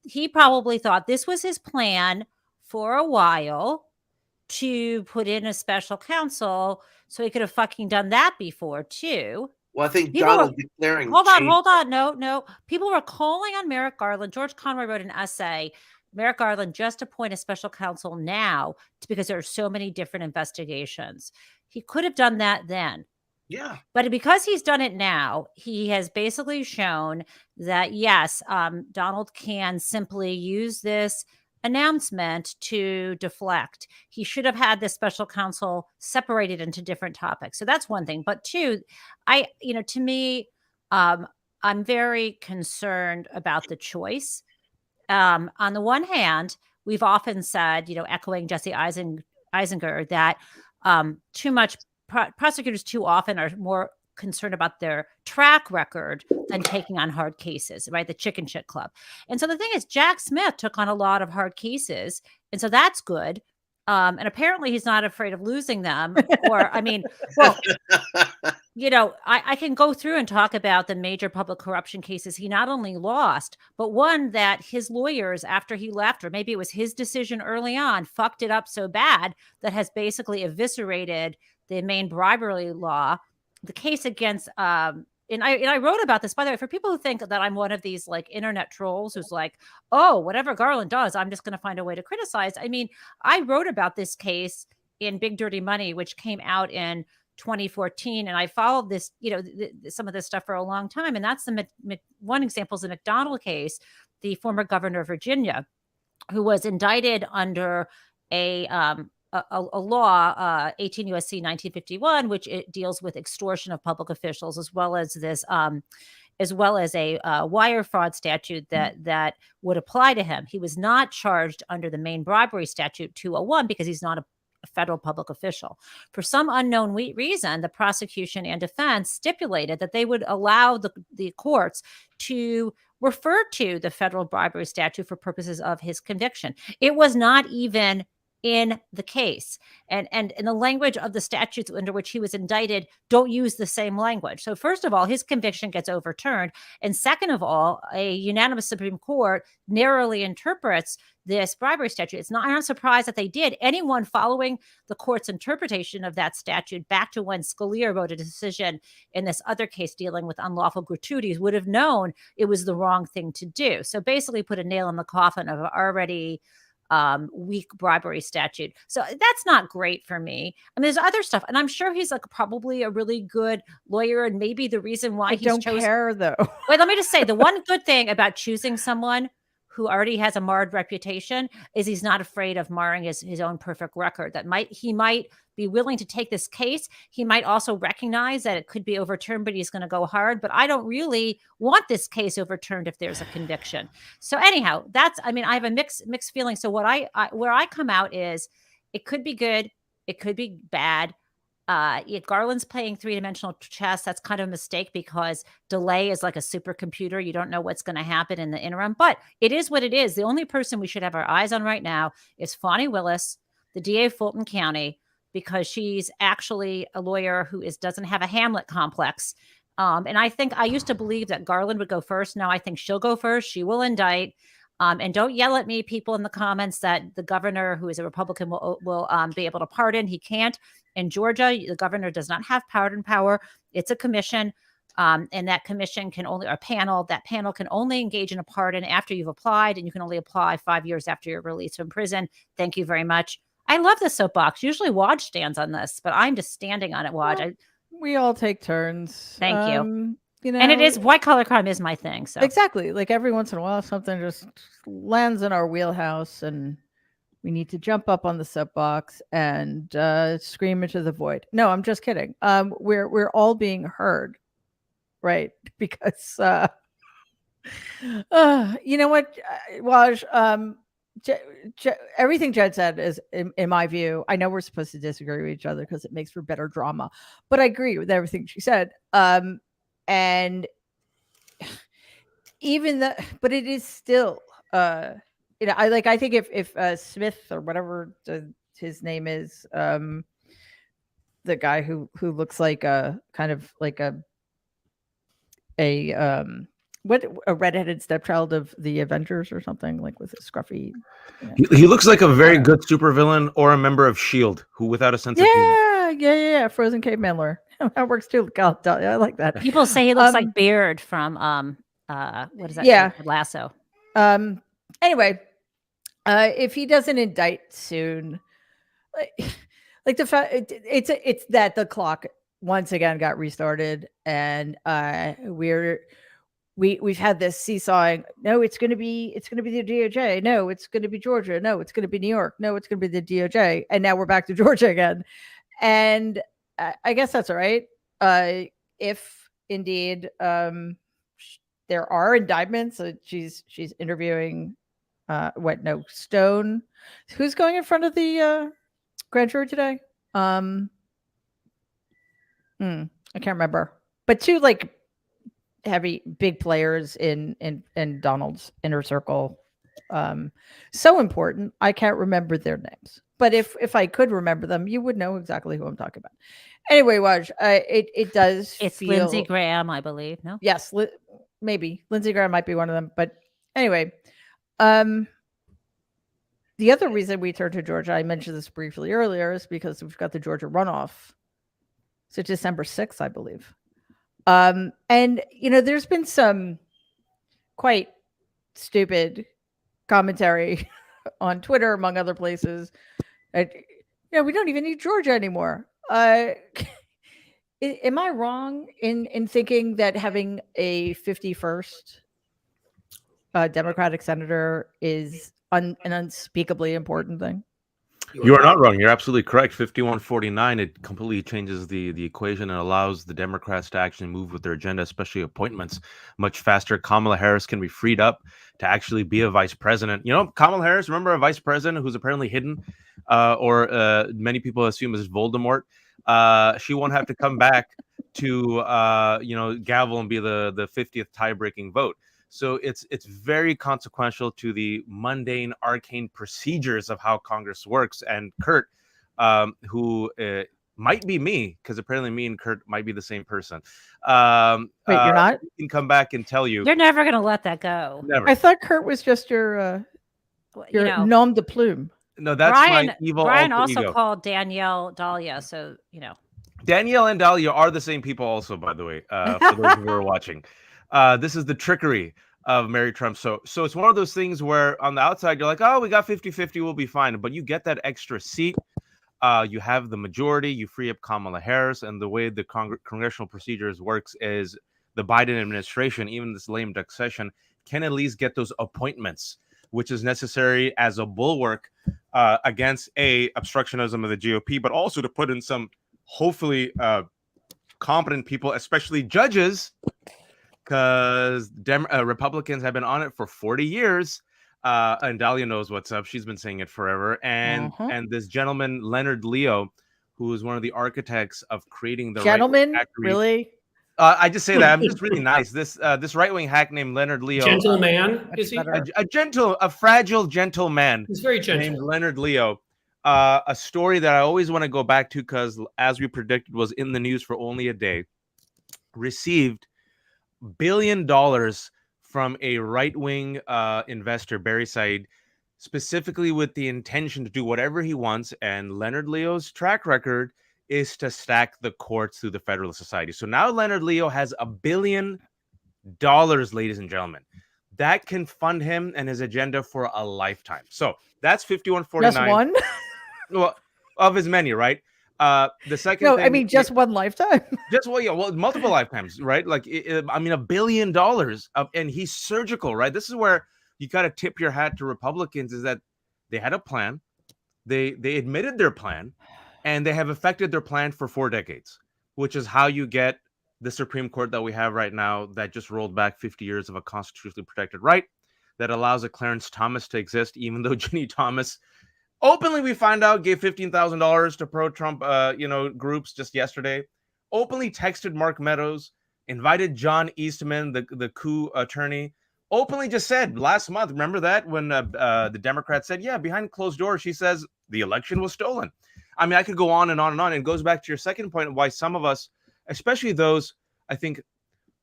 He probably thought this was his plan for a while to put in a special counsel. So he could have fucking done that before too. Well, I think Donald declaring. Hold on. No. People were calling on Merrick Garland. George Conroy wrote an essay. Merrick Garland, just appoint a special counsel now because there are so many different investigations. He could have done that then. Yeah. But because he's done it now, he has basically shown that, yes, Donald can simply use this announcement to deflect. He should have had this special counsel separated into different topics. So that's one thing. But two, to me, I'm very concerned about the choice. On the one hand, we've often said, echoing Jesse Eisinger, that too much prosecutors too often are more concerned about their track record than taking on hard cases, right? The chicken shit club. And so the thing is, Jack Smith took on a lot of hard cases. And so that's good. And apparently he's not afraid of losing them. I can go through and talk about the major public corruption cases he not only lost, but one that his lawyers, after he left, or maybe it was his decision early on, fucked it up so bad that has basically eviscerated the main bribery law. The case against, and I wrote about this, by the way, for people who think that I'm one of these internet trolls who's like, oh, whatever Garland does, I'm just going to find a way to criticize. I mean, I wrote about this case in Big Dirty Money, which came out in 2014. And I followed this, some of this stuff for a long time. And that's one example is the McDonald case, the former governor of Virginia, who was indicted under a law, 18 U.S.C. 1951, which it deals with extortion of public officials, as well as a wire fraud statute that would apply to him. He was not charged under the main bribery statute 201 because he's not a federal public official. For some unknown reason, the prosecution and defense stipulated that they would allow the courts to refer to the federal bribery statute for purposes of his conviction. It was not even in the case. And in the language of the statutes under which he was indicted don't use the same language. So first of all, his conviction gets overturned. And second of all, a unanimous Supreme Court narrowly interprets this bribery statute. I'm not surprised that they did. Anyone following the court's interpretation of that statute back to when Scalia wrote a decision in this other case dealing with unlawful gratuities would have known it was the wrong thing to do. So basically put a nail in the coffin of already weak bribery statute. So that's not great for me. I mean, there's other stuff, and I'm sure he's like probably a really good lawyer, and maybe the reason why I he's don't chosen. care though. Wait, let me just say the one good thing about choosing someone who already has a marred reputation is he's not afraid of marring his own perfect record. He might be willing to take this case. He might also recognize that it could be overturned, but he's going to go hard. But I don't really want this case overturned if there's a conviction. So anyhow, I have a mixed feeling. So where I come out is it could be good. It could be bad. Garland's playing three-dimensional chess. That's kind of a mistake because delay is like a supercomputer. You don't know what's going to happen in the interim, but it is what it is. The only person we should have our eyes on right now is Fani Willis, the DA of Fulton County, because she's actually a lawyer who doesn't have a Hamlet complex. And I think I used to believe that Garland would go first. Now I think she'll go first. She will indict. And don't yell at me, people in the comments, that the governor, who is a Republican, will be able to pardon. He can't. In Georgia, the governor does not have pardon power. It's a commission, and that commission can only, or panel, that panel can only engage in a pardon after you've applied, and you can only apply 5 years after you're released from prison. Thank you very much. I love the soapbox. Usually Waj stands on this, but I'm just standing on it, Waj. Well, we all take turns. Thank you. You know, and it is, white collar crime is my thing. So exactly. Like every once in a while, something just lands in our wheelhouse and we need to jump up on the soapbox and scream into the void. No, I'm just kidding. We're all being heard, right? Because you know what, Waj, everything Jen said is, in my view, I know we're supposed to disagree with each other because it makes for better drama, but I agree with everything she said. And but it is still, you know, I think if Smith or whatever his name is, the guy who looks like a kind of like a redheaded stepchild of the Avengers or something, like with a scruffy. You know. He looks like a very good supervillain or a member of S.H.I.E.L.D. who without a sense of humor. Yeah. Frozen caveman lore. That works too. God, I like that. People say he looks like Beard from what is that? Yeah, Lasso. Anyway, if he doesn't indict soon, like the fact it's that the clock once again got restarted, and we've had this seesawing. No, it's going to be the DOJ. No, it's going to be Georgia. No, it's going to be New York. No, it's going to be the DOJ. And now we're back to Georgia again. And I guess that's all right. If indeed there are indictments, she's interviewing Stone, who's going in front of the grand jury today. I can't remember, but two like heavy big players in Donald's inner circle. So important, I can't remember their names, but if I could remember them, you would know exactly who I'm talking about. Anyway, Waj, it does. It's feel... Lindsey Graham, I believe. No. Yes, maybe Lindsey Graham might be one of them. But anyway, the other reason we turned to Georgia, I mentioned this briefly earlier, is because we've got the Georgia runoff. So December 6th, I believe. And you know, there's been some quite stupid commentary on Twitter, among other places. You know, we don't even need Georgia anymore. Am I wrong in thinking that having a 51st Democratic senator is an unspeakably important thing? You are not wrong. You're absolutely correct. 51-49, it completely changes the equation and allows the Democrats to actually move with their agenda, especially appointments, much faster. Kamala Harris can be freed up to actually be a vice president. You know, Kamala Harris, remember a vice president who's apparently hidden, or many people assume is Voldemort. She won't have to come back to, gavel and be the 50th tie-breaking vote. So it's very consequential to the mundane, arcane procedures of how Congress works. And Kurt, who might be me, because apparently me and Kurt might be the same person. Wait, you're not? Can come back and tell you. You're never going to let that go. Never. I thought Kurt was just your nom de plume. No, that's my evil Brian alter also ego. called Danielle Dahlia, so you know. Danielle and Dahlia are the same people also, by the way, for those who are watching. This is the trickery of Mary Trump. So it's one of those things where on the outside you're like, oh, we got 50-50, we'll be fine. But you get that extra seat. You have the majority, you free up Kamala Harris, and the way the congressional procedures works is the Biden administration, even this lame duck session, can at least get those appointments, which is necessary as a bulwark against obstructionism of the GOP, but also to put in some hopefully competent people, especially judges, because Republicans have been on it for 40 years. And Dahlia knows what's up. She's been saying it forever. And this gentleman, Leonard Leo, who is one of the architects of creating the gentleman, really? I just say that. I'm just really nice. This right-wing hack named Leonard Leo. Gentleman, is he? A fragile, gentle man. He's very gentle. Named Leonard Leo. A story that I always want to go back to because, as we predicted, was in the news for only a day. Received $1 billion from a right-wing investor, Barry Said, specifically with the intention to do whatever he wants. And Leonard Leo's track record is to stack the courts through the Federalist Society. So now Leonard Leo has $1 billion, ladies and gentlemen. That can fund him and his agenda for a lifetime. So that's 5149. Just one? Well, of his many, right? The second no, thing, I mean just one lifetime. Multiple lifetimes, right? Like, $1 billion, and he's surgical, right? This is where you got to tip your hat to Republicans, is that they had a plan, they admitted their plan, and they have effected their plan for 4 decades, which is how you get the Supreme Court that we have right now that just rolled back 50 years of a constitutionally protected right that allows a Clarence Thomas to exist, even though Ginny Thomas openly, we find out, gave $15,000 to pro-Trump, groups just yesterday. Openly texted Mark Meadows, invited John Eastman, the coup attorney. Openly just said last month, remember that when the Democrats said, yeah, behind closed doors, she says the election was stolen. I mean, I could go on and on and on. And it goes back to your second point of why some of us, especially those, I think,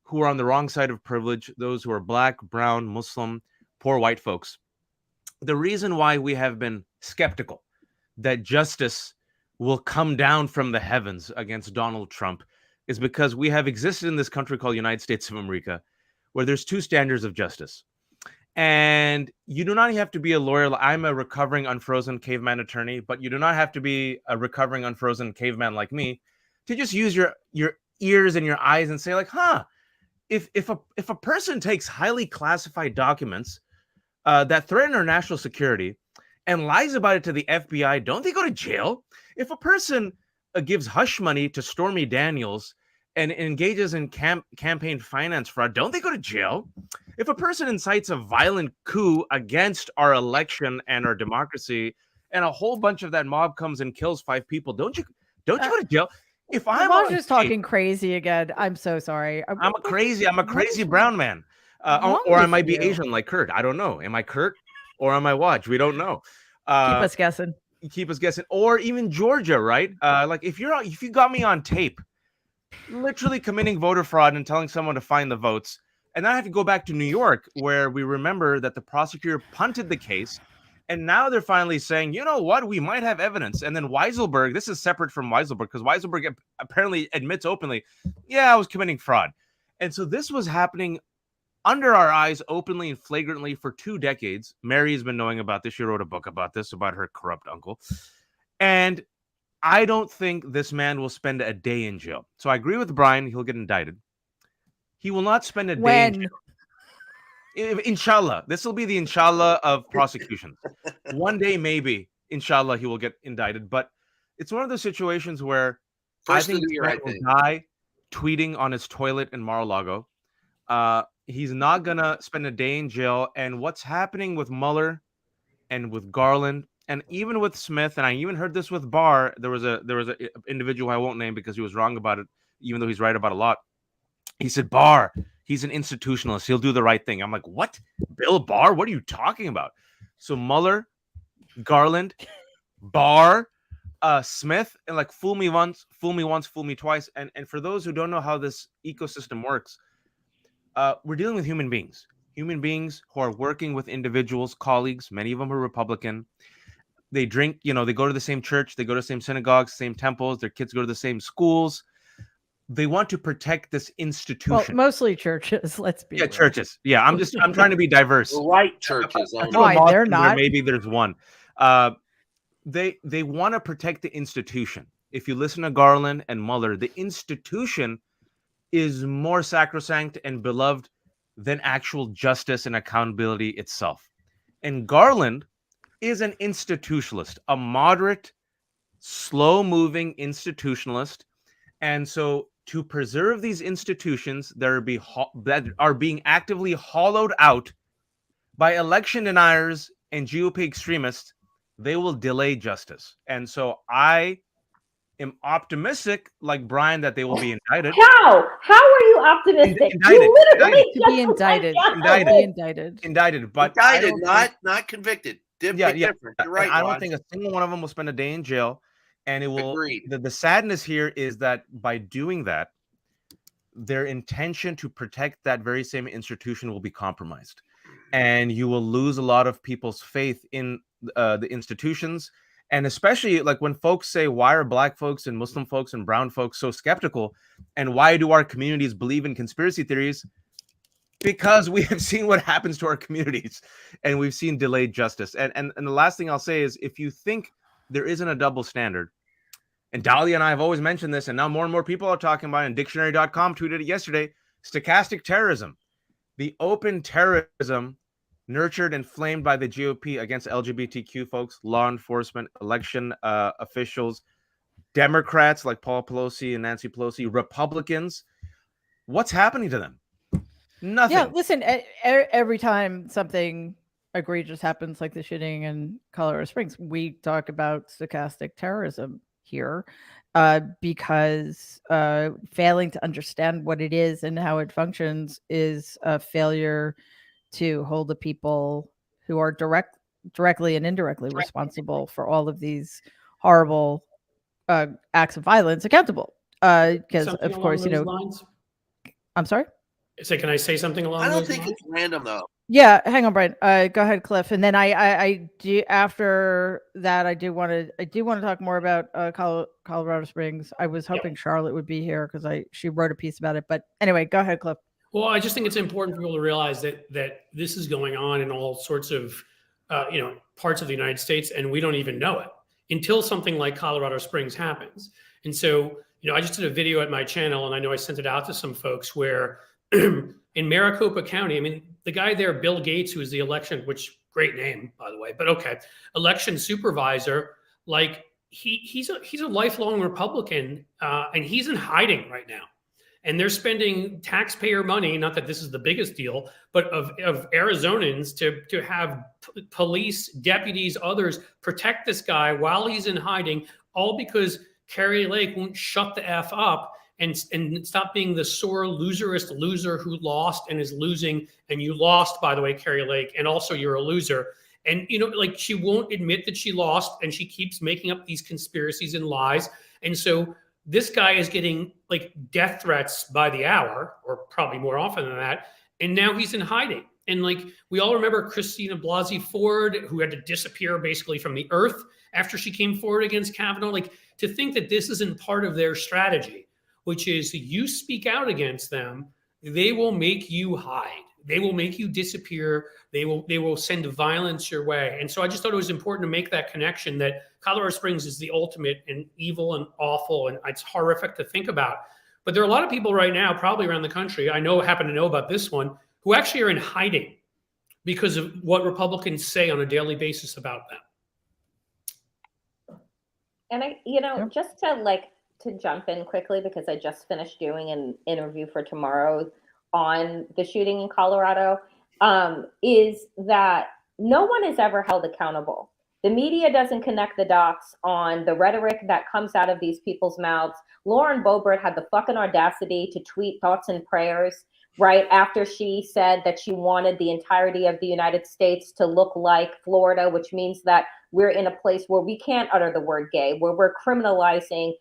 who are on the wrong side of privilege, those who are Black, brown, Muslim, poor white folks, the reason why we have been skeptical that justice will come down from the heavens against Donald Trump is because we have existed in this country called United States of America, where there's 2 standards of justice. And you do not have to be a lawyer. I'm a recovering unfrozen caveman attorney, but you do not have to be a recovering unfrozen caveman like me to just use your ears and your eyes and say, like, if a person takes highly classified documents that threaten our national security and lies about it to the FBI, don't they go to jail? If a person gives hush money to Stormy Daniels and engages in campaign finance fraud, don't they go to jail? If a person incites a violent coup against our election and our democracy, and a whole bunch of that mob comes and kills 5 people, don't you go to jail? If I'm just talking crazy again, I'm so sorry. I'm a crazy brown man, or I might be Asian like Kurt. I don't know. Am I Kurt or am I Watch? We don't know. Keep us guessing. Or even Georgia, right? Like if you got me on tape, literally committing voter fraud and telling someone to find the votes, and then I have to go back to New York, where we remember that the prosecutor punted the case, and now they're finally saying, you know what, we might have evidence. And then Weiselberg, this is separate from Weiselberg, because Weiselberg apparently admits openly, yeah, I was committing fraud. And so this was happening under our eyes, openly and flagrantly, for 2 decades. Mary has been knowing about this. She wrote a book about this, about her corrupt uncle. And I don't think this man will spend a day in jail. So I agree with Brian. He'll get indicted. He will not spend a day in jail. Inshallah. This will be the inshallah of prosecutions. One day, maybe, inshallah, he will get indicted. But it's one of those situations where I think he will die tweeting on his toilet in Mar-a-Lago. He's not going to spend a day in jail. And what's happening with Mueller and with Garland and even with Smith, and I even heard this with Barr, there was a individual I won't name because he was wrong about it, even though he's right about a lot. He said, Barr, he's an institutionalist. He'll do the right thing. I'm like, what? Bill Barr? What are you talking about? So Mueller, Garland, Barr, Smith, and like fool me once, fool me twice. And for those who don't know how this ecosystem works, we're dealing with human beings who are working with individuals, colleagues. Many of them are Republican. They drink, they go to the same church, they go to the same synagogues, same temples, their kids go to the same schools. they want to protect this Well, institution. mostly churches. Let's be real. Churches. Yeah, I'm trying to be diverse. The right churches. I only. threw a Why? Muslim They're there, not. maybe there's one. They want to protect the institution. If you listen to Garland and Mueller, the institution is more sacrosanct and beloved than actual justice and accountability itself. And Garland is an institutionalist, a moderate, slow-moving institutionalist. And so to preserve these institutions that are being actively hollowed out by election deniers and GOP extremists, they will delay justice. And so I am optimistic, like Brian, that they will be indicted. How are you optimistic? Indicted. You literally To be indicted. Indicted, but I Indicted, don't not convicted. Different. Yeah. You're right. I don't Rod. think a single one of them will spend a day in jail. And it will. Agreed. The sadness here is that by doing that, their intention to protect that very same institution will be compromised, and you will lose a lot of people's faith in the institutions. And especially like when folks say, why are Black folks and Muslim folks and brown folks so skeptical? And why do our communities believe in conspiracy theories? Because we have seen what happens to our communities, and we've seen delayed justice. And the last thing I'll say is, if you think there isn't a double standard, and Dahlia and I have always mentioned this, and now more and more people are talking about it, and dictionary.com tweeted it yesterday, stochastic terrorism, the open terrorism nurtured and flamed by the GOP against LGBTQ folks, law enforcement, election officials, Democrats like Paul Pelosi and Nancy Pelosi, Republicans. What's happening to them? Nothing. Yeah, listen, every time something egregious happens, like the shooting in Colorado Springs, we talk about stochastic terrorism here because failing to understand what it is and how it functions is a failure to hold the people who are directly and indirectly responsible for all of these horrible acts of violence accountable. Because, of course, you know, lines? I'm sorry? So can I say something along I don't those think lines? it's random though. Yeah, hang on, Brian. Go ahead, Cliff, and then I do. After that, I do want to talk more about Colorado Springs. I was hoping Charlotte would be here because she wrote a piece about it. But anyway, go ahead, Cliff. Well, I just think it's important for people to realize that this is going on in all sorts of parts of the United States, and we don't even know it until something like Colorado Springs happens. And so, I just did a video at my channel, and I know I sent it out to some folks where in Maricopa County, I mean, the guy there, Bill Gates, who is the election, which great name, by the way, but okay, election supervisor, like he's a lifelong Republican, and he's in hiding right now. And they're spending taxpayer money, not that this is the biggest deal, but of Arizonans to have police, deputies, others protect this guy while he's in hiding, all because Kari Lake won't shut the F up and stop being the sore loserist loser who lost and is losing. And you lost, by the way, Kari Lake, and also you're a loser. And, like she won't admit that she lost, and she keeps making up these conspiracies and lies. And so this guy is getting like death threats by the hour, or probably more often than that. And now he's in hiding. And like, we all remember Christina Blasey Ford, who had to disappear basically from the earth after she came forward against Kavanaugh. Like, to think that this isn't part of their strategy, which is you speak out against them, they will make you hide. They will make you disappear. They will send violence your way. And so I just thought it was important to make that connection that Colorado Springs is the ultimate and evil and awful, and it's horrific to think about. But there are a lot of people right now, probably around the country, happen to know about this one, who actually are in hiding because of what Republicans say on a daily basis about them. And just to jump in quickly, because I just finished doing an interview for tomorrow on the shooting in Colorado, is that no one is ever held accountable. The media doesn't connect the dots on the rhetoric that comes out of these people's mouths. Lauren Boebert had the fucking audacity to tweet thoughts and prayers right after she said that she wanted the entirety of the United States to look like Florida, which means that we're in a place where we can't utter the word gay, where we're criminalizing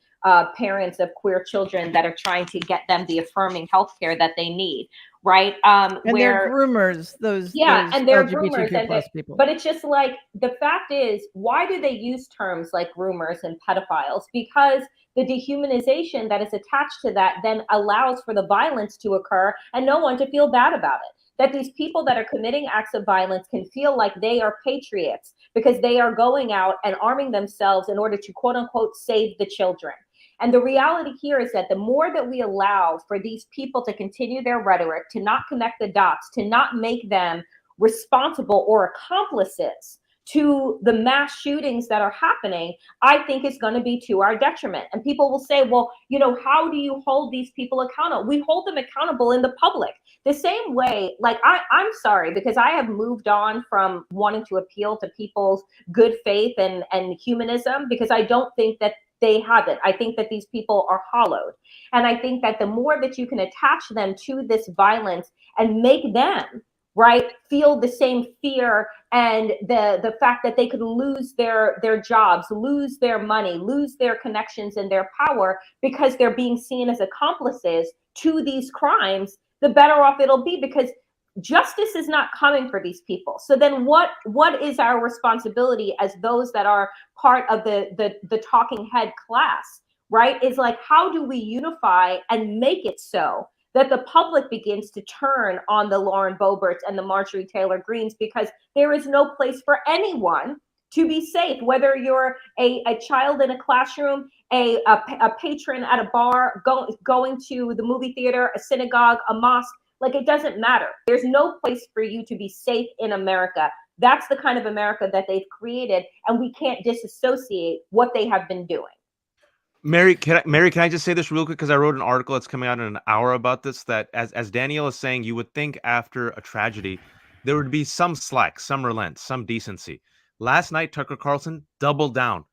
parents of queer children that are trying to get them the affirming healthcare that they need, right? And they're groomers, those and they're LGBTQ groomers, plus people. But it's just like, the fact is, why do they use terms like groomers and pedophiles? Because the dehumanization that is attached to that then allows for the violence to occur and no one to feel bad about it. That these people that are committing acts of violence can feel like they are patriots because they are going out and arming themselves in order to, quote unquote, save the children. And the reality here is that the more that we allow for these people to continue their rhetoric, to not connect the dots, to not make them responsible or accomplices to the mass shootings that are happening, I think is going to be to our detriment. And people will say, well, you know, how do you hold these people accountable? We hold them accountable in the public. The same way, like, I'm sorry, because I have moved on from wanting to appeal to people's good faith and humanism, because I don't think that they haven't. I think that these people are hollowed. And I think that the more that you can attach them to this violence and make them, right, feel the same fear and the fact that they could lose their jobs, lose their money, lose their connections and their power because they're being seen as accomplices to these crimes, the better off it'll be, because justice is not coming for these people. So then what is our responsibility as those that are part of the talking head class, right? Is like, how do we unify and make it so that the public begins to turn on the Lauren Boeberts and the Marjorie Taylor Greens, because there is no place for anyone to be safe, whether you're a child in a classroom, a patron at a bar, going to the movie theater, a synagogue, a mosque. Like, it doesn't matter. There's no place for you to be safe in America. That's the kind of America that they've created, and we can't disassociate what they have been doing. Mary, can I just say this real quick? Because I wrote an article that's coming out in an hour about this, that as Danielle is saying, you would think after a tragedy, there would be some slack, some relent, some decency. Last night, Tucker Carlson doubled down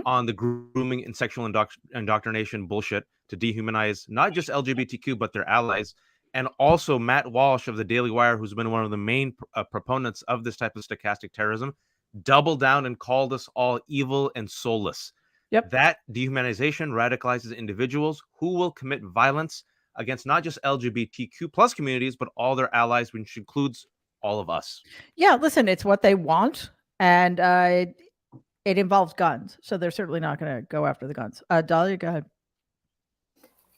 on the grooming and sexual indoctrination bullshit to dehumanize not just LGBTQ, but their allies. And also Matt Walsh of the Daily Wire, who's been one of the main proponents of this type of stochastic terrorism, doubled down and called us all evil and soulless. Yep. That dehumanization radicalizes individuals who will commit violence against not just LGBTQ plus communities, but all their allies, which includes all of us. Yeah, listen, it's what they want, and it involves guns. So they're certainly not going to go after the guns. Dahlia, go ahead.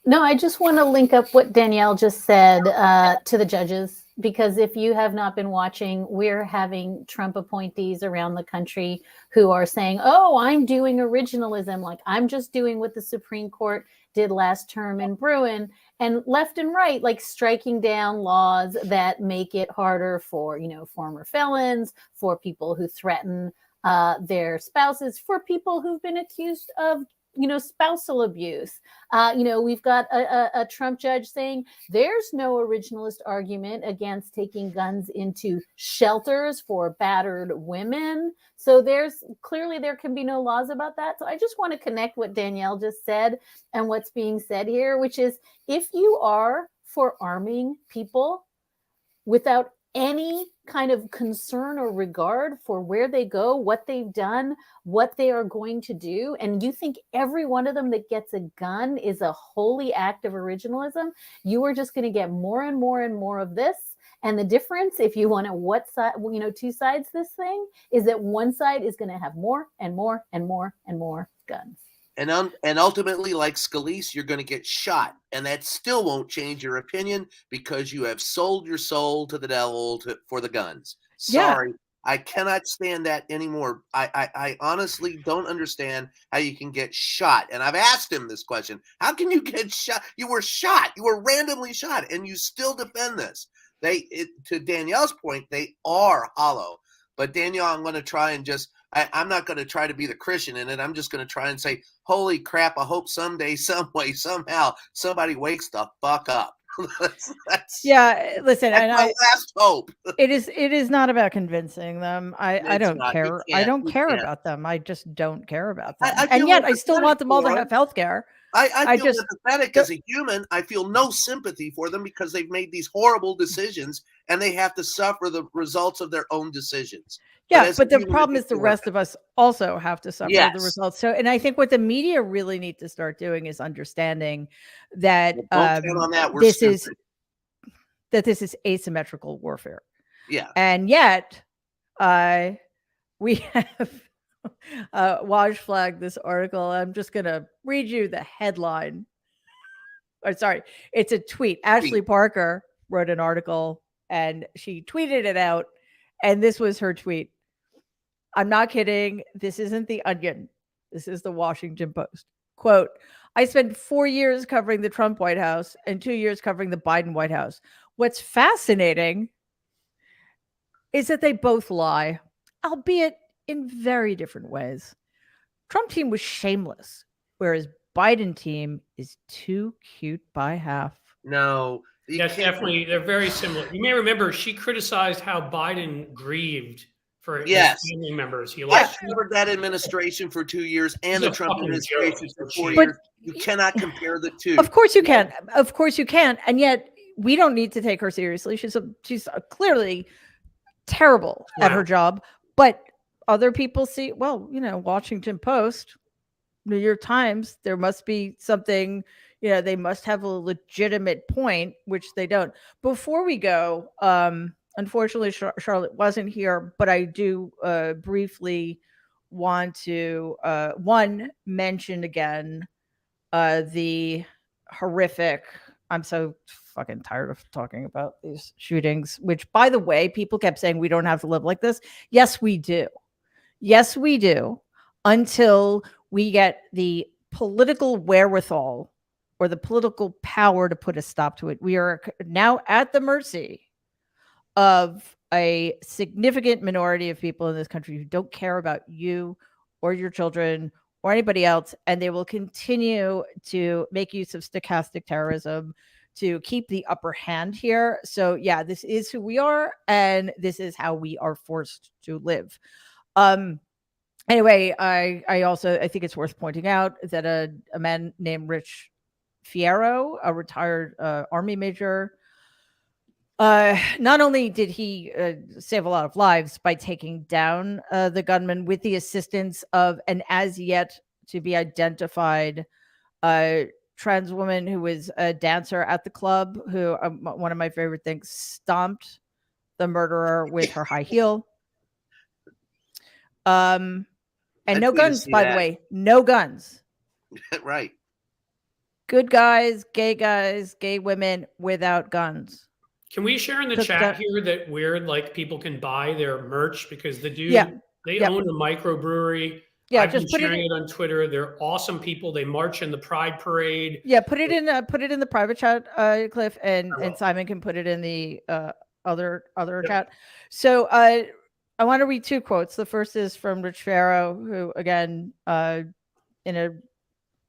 No, I just want to link up what Danielle just said to the judges, because if you have not been watching, we're having Trump appointees around the country who are saying, oh, I'm doing originalism, like I'm just doing what the Supreme Court did last term in Bruin, and left and right, like striking down laws that make it harder for, you know, former felons, for people who threaten their spouses, for people who've been accused of, you know, spousal abuse. You know, we've got a Trump judge saying there's no originalist argument against taking guns into shelters for battered women. So there's clearly, there can be no laws about that. So I just want to connect what Danielle just said and what's being said here, which is, if you are for arming people without any kind of concern or regard for where they go, what they've done, what they are going to do, and you think every one of them that gets a gun is a holy act of originalism, you are just going to get more and more and more of this. And the difference, if you want to what side, you know, two sides this thing, is that one side is going to have more and more and more and more guns. And ultimately, like Scalise, you're going to get shot. And that still won't change your opinion, because you have sold your soul to the devil for the guns. Sorry. Yeah. I cannot stand that anymore. I honestly don't understand how you can get shot. And I've asked him this question. How can you get shot? You were shot. You were randomly shot, and you still defend this. To Danielle's point, they are hollow. But Danielle, I'm going to try and I'm not going to try to be the Christian in it. I'm just going to try and say, holy crap, I hope someday, some way, somehow, somebody wakes the fuck up. Yeah, listen, that's my last hope. It is not about convincing them. I don't care. I don't care about them. I just don't care about them. And yet I still want them all to have health care. I feel just empathetic as a human. I feel no sympathy for them because they've made these horrible decisions and they have to suffer the results of their own decisions. Yeah, but the problem is the rest of us also have to suffer the Yes. results. So, and I think what the media really need to start doing is understanding that Don't count on that. We're this stupid. is asymmetrical warfare. Yeah. And yet, we have Waj flagged this article. I'm just going to read you the headline. Or sorry, it's a tweet. Ashley Parker wrote an article and she tweeted it out. And this was her tweet. I'm not kidding. This isn't the Onion. This is the Washington Post. Quote, I spent 4 years covering the Trump White House and 2 years covering the Biden White House. What's fascinating is that they both lie, albeit in very different ways. Trump team was shameless, whereas Biden team is too cute by half. No. Yes, definitely. They're very similar. You may remember she criticized how Biden grieved for his family members. He covered that administration for 2 years and the Trump administration for 4 years. You cannot compare the two. Of course you can. Of course you can. And yet we don't need to take her seriously. She's clearly terrible at her job. But other people see, well, Washington Post, New York Times, there must be something, they must have a legitimate point, which they don't. Before we go, unfortunately, Charlotte wasn't here, but I do briefly want to, mention again the horrific, I'm so fucking tired of talking about these shootings, which, by the way, people kept saying we don't have to live like this. Yes, we do. Yes, we do, until we get the political wherewithal or the political power to put a stop to it. We are now at the mercy of a significant minority of people in this country who don't care about you or your children or anybody else, and they will continue to make use of stochastic terrorism to keep the upper hand here. So yeah, this is who we are, and this is how we are forced to live. Anyway, I think it's worth pointing out that a man named Rich Fierro, a retired Army major, not only did he save a lot of lives by taking down the gunman with the assistance of an as yet to be identified trans woman who was a dancer at the club, who one of my favorite things, stomped the murderer with her high heel. And no guns, by the way, no guns. Right. Good guys, gay women without guns. Can we share in the chat here that weird, like, people can buy their merch because the dude, they own a microbrewery. Yeah, I've been sharing it on Twitter. They're awesome people. They march in the Pride Parade. Yeah, put it in the private chat, Cliff, and Simon can put it in the other chat. So I want to read two quotes. The first is from Rich Fierro, who, again, in a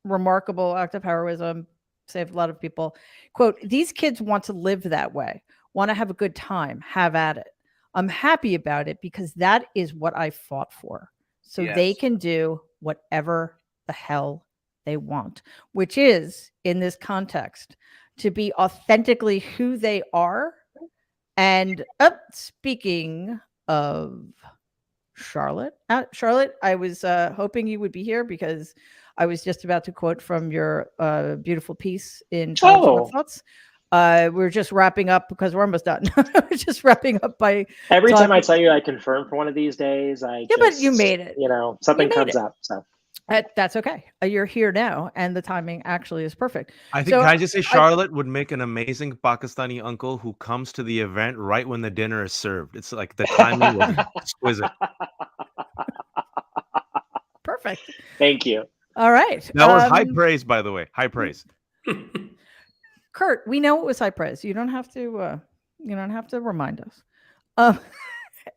remarkable act of heroism, saved a lot of people. Quote, "These kids want to live that way, want to have a good time, have at it. I'm happy about it because that is what I fought for. So they can do whatever the hell they want," which is, in this context, to be authentically who they are. And speaking of Charlotte, I was hoping you would be here because I was just about to quote from your beautiful piece in Thoughts. We're just wrapping up because we're almost done. We're just wrapping up by every time I tell you I confirm for one of these days, but you made it. Something comes up. So that's okay. You're here now, and the timing actually is perfect. I think, can I just say, Charlotte would make an amazing Pakistani uncle who comes to the event right when the dinner is served. It's like the timing was exquisite. Perfect. Thank you. All right. That was high praise, by the way. High praise. Kurt, we know it was high praise. You don't have to. You don't have to remind us.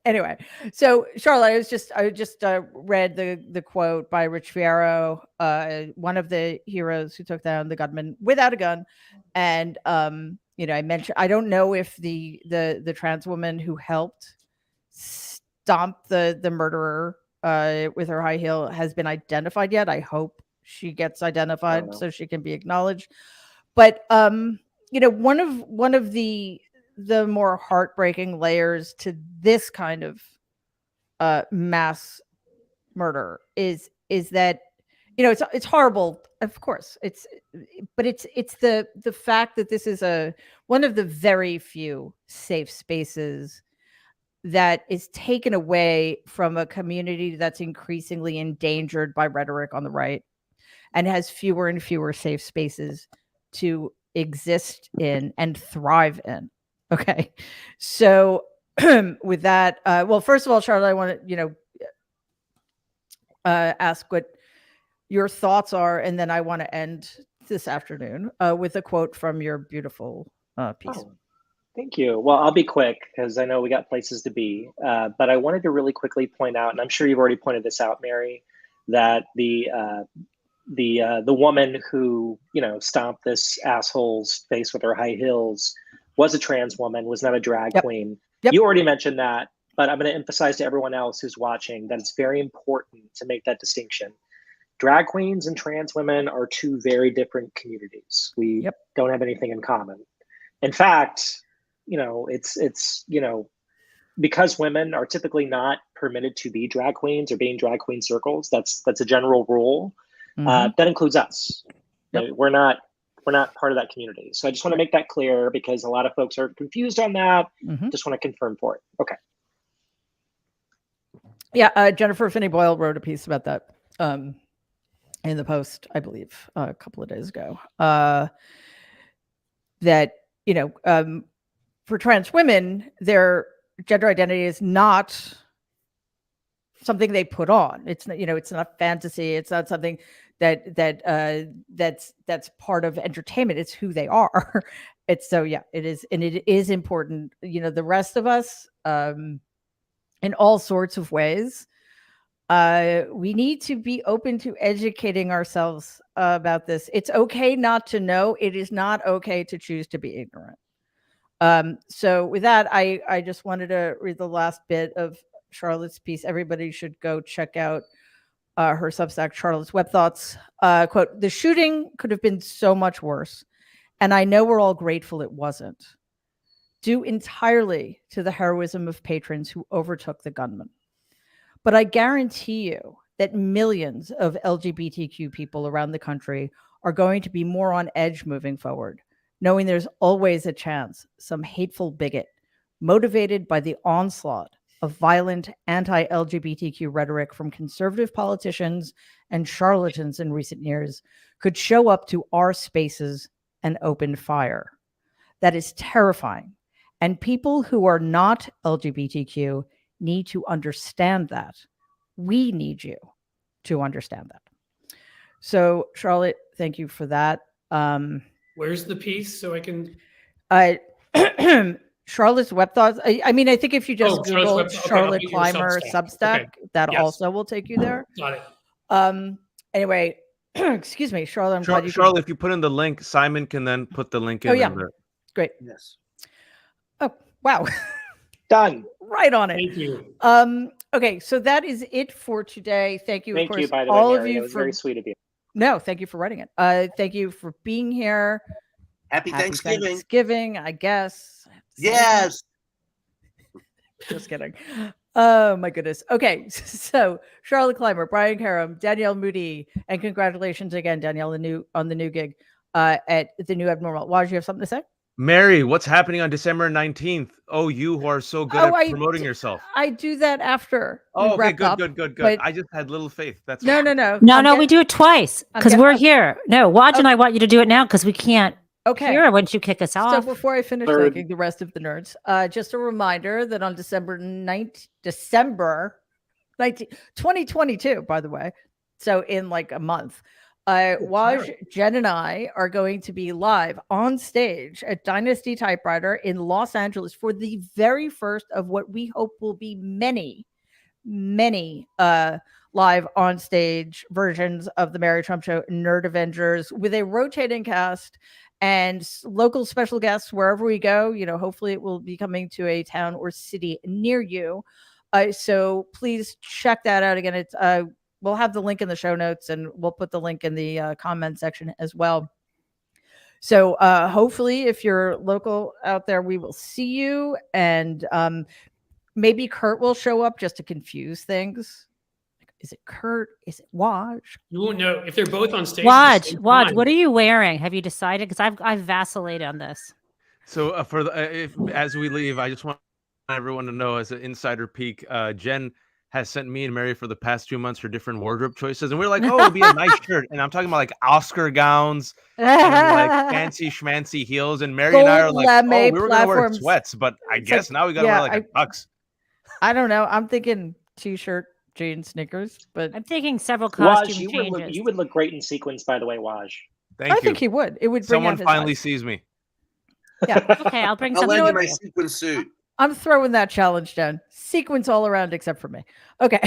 Anyway, so Charlotte, I just read the quote by Rich Fierro, one of the heroes who took down the gunman without a gun, and I mentioned, I don't know if the trans woman who helped stomp the murderer with her high heel has been identified yet. I hope she gets identified know. so she can be acknowledged. But one of the more heartbreaking layers to this kind of mass murder is that it's horrible, of course, but it's the fact that this is one of the very few safe spaces that is taken away from a community that's increasingly endangered by rhetoric on the right and has fewer and fewer safe spaces to exist in and thrive in. Okay. So with that, well, first of all, Charlotte, I want to, ask what your thoughts are, and then I want to end this afternoon with a quote from your beautiful piece. Oh, thank you. Well, I'll be quick because I know we got places to be, but I wanted to really quickly point out, and I'm sure you've already pointed this out, Mary, that the woman who stomped this asshole's face with her high heels was a trans woman, was not a drag queen. Yep. You already mentioned that, but I'm going to emphasize to everyone else who's watching that it's very important to make that distinction. Drag queens and trans women are two very different communities. We don't have anything in common. In fact, it's because women are typically not permitted to be drag queens or be in drag queen circles. That's a general rule. That includes us. Yep. We're not part of that community. So I just want to make that clear because a lot of folks are confused on that. Just want to confirm for it. Okay. Yeah, Jennifer Finney Boyle wrote a piece about that in the Post, I believe, a couple of days ago. That for trans women, their gender identity is not something they put on. It's not, it's not fantasy. It's not something that's part of entertainment. It's who they are. It's it is, and it is important. The rest of us, in all sorts of ways, we need to be open to educating ourselves about this. It's okay not to know. It is not okay to choose to be ignorant. So with that, I just wanted to read the last bit of Charlotte's piece. Everybody should go check out her Substack, Charlotte's Web Thoughts. Quote, "The shooting could have been so much worse, and I know we're all grateful it wasn't, due entirely to the heroism of patrons who overtook the gunman. But I guarantee you that millions of LGBTQ people around the country are going to be more on edge moving forward, knowing there's always a chance some hateful bigot, motivated by the onslaught of violent anti-LGBTQ rhetoric from conservative politicians and charlatans in recent years, could show up to our spaces and open fire. That is terrifying. And people who are not LGBTQ need to understand that. We need you to understand that." So, Charlotte, thank you for that. Where's the piece so I can? Charlotte's Web Thoughts. I mean, I think if you just Google Charlotte Okay, Clymer Substack, that also will take you there. Got it. Anyway, excuse me, Charlotte. I'm glad you. Charlotte, if you put in the link, Simon can then put the link in. Oh yeah, great. Yes. Oh wow. Done. Right on it. Thank you. Okay, so that is it for today. Thank you, Thank of course, you, by the all way, of Mary. you It was for very sweet of you. No, thank you for writing it. Thank you for being here. Happy Thanksgiving. Thanksgiving, I guess. Yes. Just kidding. Oh my goodness. Okay, so Charlotte Clymer, Brian Karem, Danielle Moodie, and congratulations again, Danielle, on the new gig at the New Abnormal. Waj, you have something to say? Mary, what's happening on December 19th? Oh, you who are so good at promoting yourself. I do that after. Oh, okay, good. I just had little faith. That's no. We do it twice because we're here. No, Waj and I want you to do it now because we can't hear once you kick us off. So before I finish thanking the rest of the nerds, just a reminder that on December 19th, 2022, by the way, so in like a month, Waj, Jen, and I are going to be live on stage at Dynasty Typewriter in Los Angeles for the very first of what we hope will be many live on stage versions of the Mary Trump Show Nerd Avengers, with a rotating cast and local special guests wherever we go. Hopefully it will be coming to a town or city near you. So please check that out. Again, it's we'll have the link in the show notes, and we'll put the link in the comment section as well. So hopefully, if you're local out there, we will see you, and maybe Kurt will show up just to confuse things. Is it Kurt? Is it Waj? You won't know if they're both on stage. Waj, what are you wearing? Have you decided? Because I've vacillated on this. So as we leave, I just want everyone to know, as an insider peek, Jen has sent me and Mary for the past 2 months her different wardrobe choices, and we're like, oh, it'll be a nice shirt, and I'm talking about like Oscar gowns and like fancy schmancy heels, and Mary and I are like, oh, we were gonna wear sweats, but I guess now we gotta wear like a tux. I don't know. I'm thinking t-shirt, jeans, sneakers, but I'm thinking several costume Waj, changes. you would look great in sequins, by the way, Waj. Thank you. I think he would. It would bring someone out his finally eyes. sees me. Yeah. Okay, I'll bring I'll something. lend you my sequin suit. I'm throwing that challenge down. Sequence all around except for me. Okay.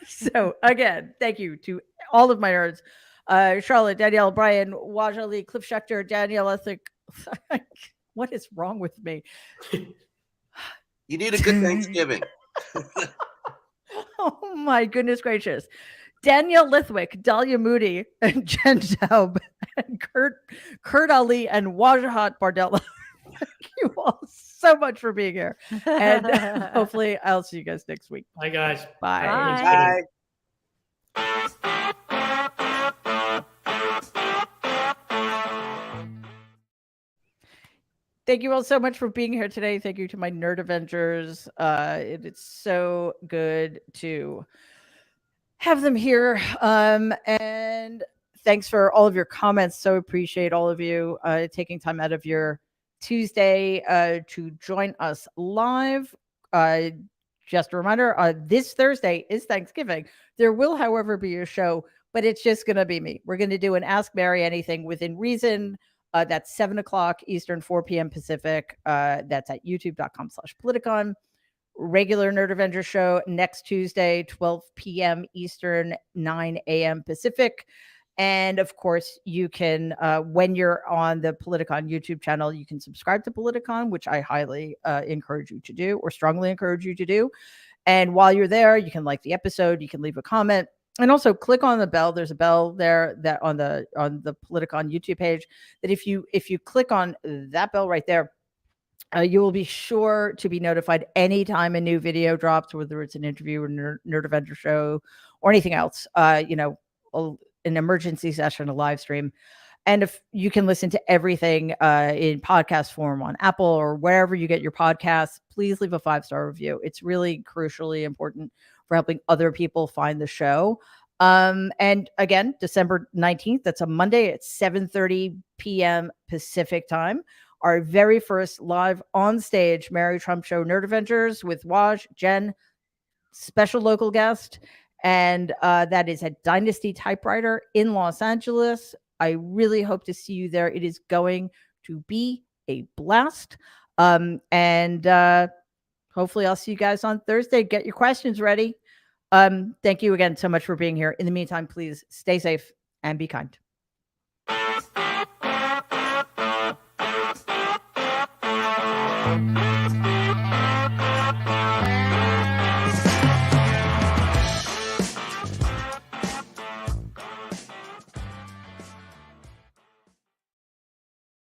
So again, thank you to all of my nerds. Charlotte, Danielle, Brian, Wajahat Ali, Cliff Schechter, Danielle Lithwick. What is wrong with me? You need a good Thanksgiving. Oh my goodness gracious. Danielle Lithwick, Dahlia Moodie, and Jen Taub, and Kurt Ali, and Wajahat Bardella. Thank you all so much for being here. And hopefully I'll see you guys next week. Bye, guys. Bye. Thank you all so much for being here today. Thank you to my Nerd Avengers. It's so good to have them here. And thanks for all of your comments. So appreciate all of you taking time out of your Tuesday to join us live. Just a reminder, this Thursday is Thanksgiving. There will, however, be a show, but it's just going to be me. We're going to do an Ask Mary Anything Within Reason. That's 7 o'clock Eastern, 4 p.m. Pacific. That's at youtube.com/Politicon. Regular Nerd Avenger show next Tuesday, 12 p.m. Eastern, 9 a.m. Pacific. And of course, you can, when you're on the Politicon YouTube channel, you can subscribe to Politicon, which I highly encourage you to do, or strongly encourage you to do. And while you're there, you can like the episode, you can leave a comment, and also click on the bell. There's a bell there that on the Politicon YouTube page, that if you click on that bell right there, you will be sure to be notified anytime a new video drops, whether it's an interview or Nerd Avenger show or anything else. An emergency session, a live stream. And if you can listen to everything in podcast form on Apple or wherever you get your podcasts, please leave a 5-star review. It's really crucially important for helping other people find the show. And again, December 19th, that's a Monday at 7:30 p.m. Pacific time. Our very first live on stage Mary Trump Show Nerd Avengers with Waj, Jen, special local guest. And that is at Dynasty Typewriter in Los Angeles. I really hope to see you there. It is going to be a blast. And hopefully I'll see you guys on Thursday. Get your questions ready. Thank you again so much for being here. In the meantime, please stay safe and be kind. Thank you.